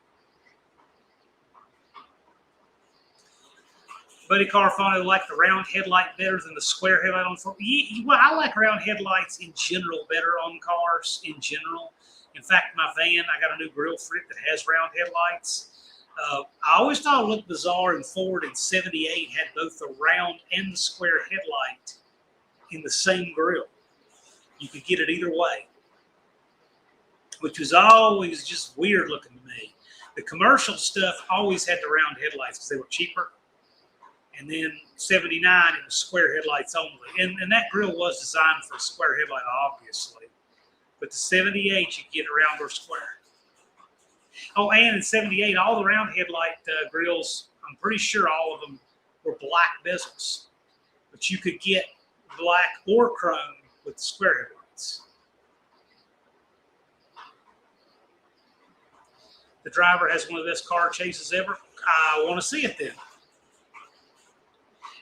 Speaker 1: Buddy Carfano liked the round headlight better than the square headlight on the front. Yeah, well, I like round headlights in general better on cars in general. In fact, my van, I got a new grill for it that has round headlights. I always thought it looked bizarre in Ford in 78 had both the round and the square headlight in the same grill. You could get it either way, which was always just weird looking to me. The commercial stuff always had the round headlights because they were cheaper. And then 79, it was square headlights only. And that grill was designed for a square headlight, obviously. But the 78, you get a round or square. Oh, and in 78, all the round headlight grills, I'm pretty sure all of them were black bezels. But you could get black or chrome with the square headlights. The Driver has one of the best car chases ever. I want to see it then.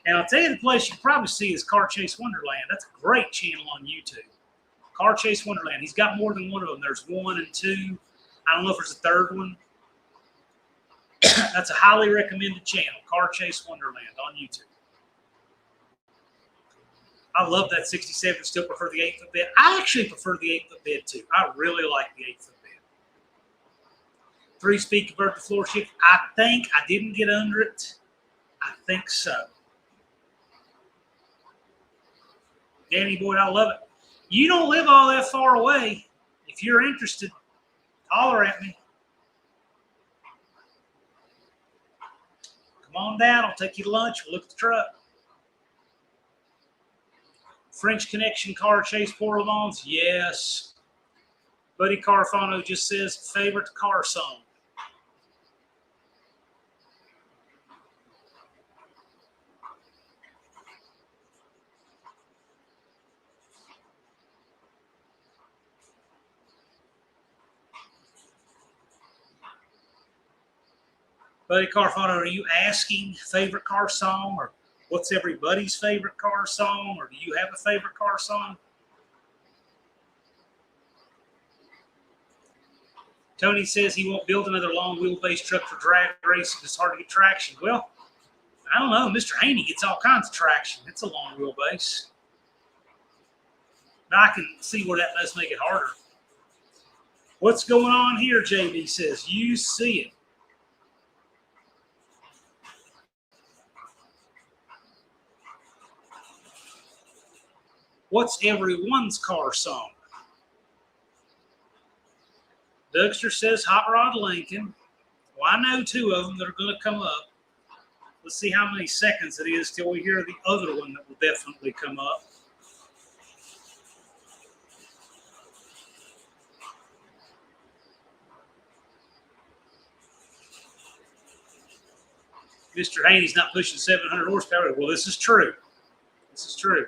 Speaker 1: And I'll tell you the place you can probably see is Car Chase Wonderland. That's a great channel on YouTube. Car Chase Wonderland. He's got more than one of them. There's 1 and 2. I don't know if there's a third one. That's a highly recommended channel, Car Chase Wonderland on YouTube. I love that 67. Still prefer the 8-foot bed. I actually prefer the 8-foot bed too. I really like the 8-foot bed. 3-speed convertible floor shift. I think I didn't get under it. I think so. Danny Boyd, I love it. You don't live all that far away. If you're interested, holler at me. Come on down. I'll take you to lunch. We'll look at the truck. French Connection Car Chase Port Le Mans. Yes. Buddy Carfano just says favorite car song. Buddy Carfano, are you asking favorite car song, or what's everybody's favorite car song, or do you have a favorite car song? Tony says he won't build another long wheelbase truck for drag racing. It's hard to get traction. Well, I don't know. Mr. Haney gets all kinds of traction. It's a long wheelbase. But I can see where that does make it harder. What's going on here, JB says. You see it. What's everyone's car song? Dougster says Hot Rod Lincoln. Well, I know 2 of them that are going to come up. Let's see how many seconds it is till we hear the other one that will definitely come up. Mr. Haney's not pushing 700 horsepower. Well, this is true. This is true.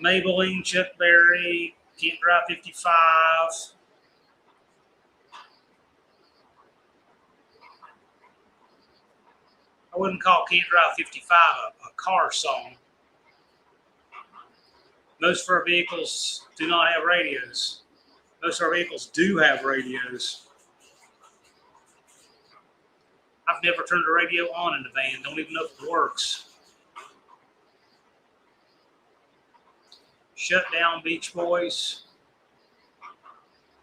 Speaker 1: Maybelline, Chuck Berry, Can't Drive 55. I wouldn't call Can't Drive 55 a car song. Most of our vehicles do not have radios. Most of our vehicles do have radios. I've never turned a radio on in the van. Don't even know if it works. Shut Down, Beach Boys.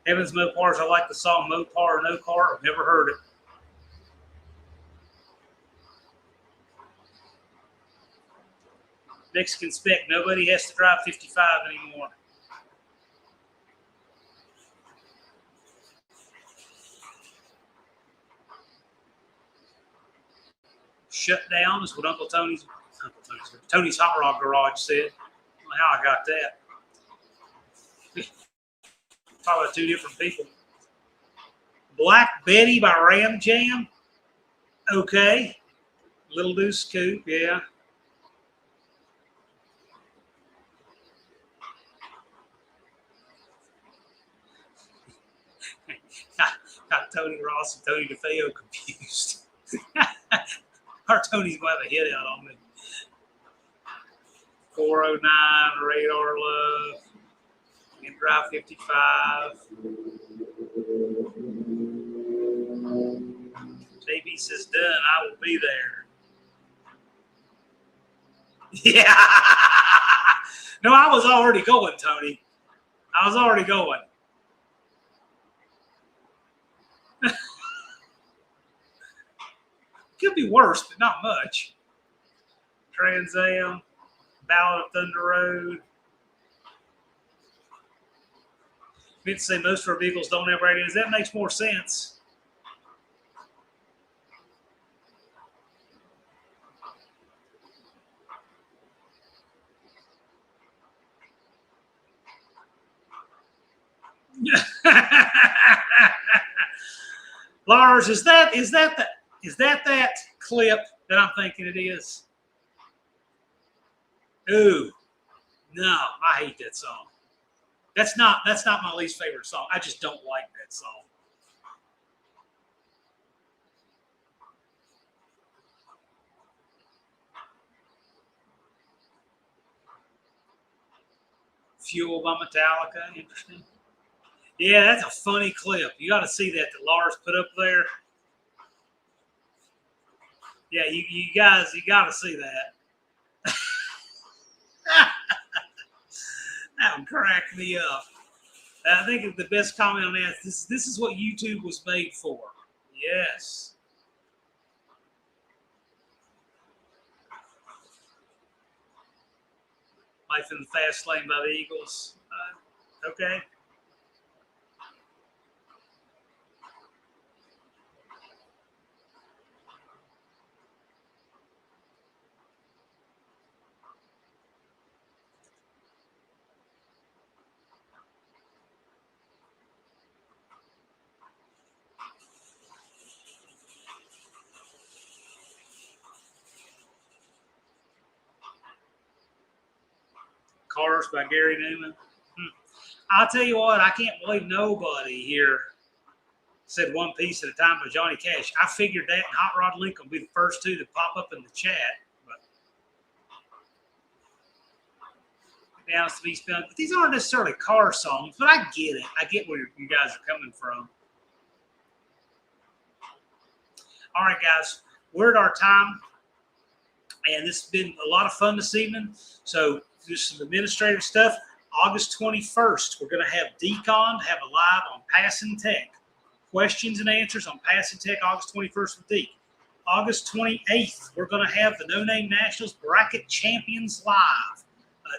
Speaker 1: Heaven's Mopars. I like the song Mopar or No Car. I've never heard it. Mexican Spec. Nobody has to drive 55 anymore. Shut Down is what Tony's Hot Rod Garage said. I don't know how I got that. Probably 2 different people. Black Betty by Ram Jam. Okay. Little Deuce Coupe, yeah. Got Tony Ross and Tony DeFeo confused. Our Tony's going to have a hit out on me. 409, Radar Love, and Drive 55. JB says, done, I will be there. Yeah. No, I was already going, Tony. I was already going. Could be worse, but not much. Trans Am, Ballad of Thunder Road. Meant to say most of our vehicles don't have radios. That makes more sense. Lars, is that clip that I'm thinking it is? Ooh, no, I hate that song. That's not my least favorite song. I just don't like that song. Fuel by Metallica, interesting. Yeah, that's a funny clip. You got to see that Lars put up there. Yeah, you guys, you got to see that. That would crack me up. I think the best comment on that is this is what YouTube was made for. Yes. Life in the Fast Lane by the Eagles. Okay. Cars by Gary Newman. I'll tell you what, I can't believe nobody here said One Piece at a Time by Johnny Cash. I figured that and Hot Rod Lincoln will be the first 2 that pop up in the chat. But down to be spelled. But these aren't necessarily car songs, but I get it. I get where you guys are coming from. All right, guys, we're at our time. And this has been a lot of fun this evening. So just some administrative stuff. August 21st, we're going to have Decon have a live on Passing Tech. Questions and answers on Passing Tech August 21st with Deke. August 28th, we're going to have the No Name Nationals Bracket Champions live.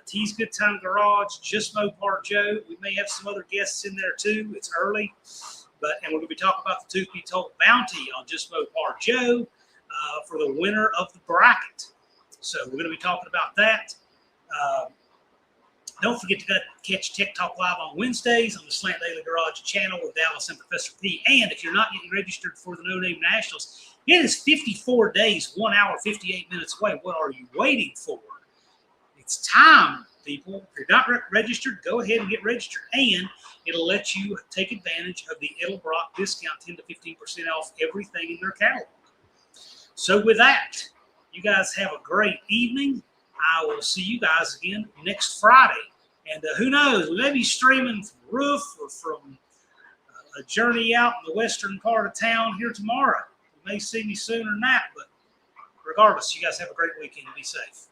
Speaker 1: T's Good Time Garage, Just Mopar Joe. We may have some other guests in there too. It's early, and we're going to be talking about the Tooth Be Told bounty on Just Mopar Joe for the winner of the bracket. So we're going to be talking about that. Don't forget to catch Tech Talk Live on Wednesdays on the Slant Daily Garage channel with Dallas and Professor P. And if you're not yet registered for the No Name Nationals, it is 54 days, 1 hour, 58 minutes away. What are you waiting for? It's time, people. If you're not registered, go ahead and get registered. And it'll let you take advantage of the Edelbrock discount, 10 to 15% off everything in their catalog. So with that, you guys have a great evening. I will see you guys again next Friday. And who knows, we may be streaming from the roof or from a journey out in the western part of town here tomorrow. You may see me sooner than that, but regardless, you guys have a great weekend. Be safe.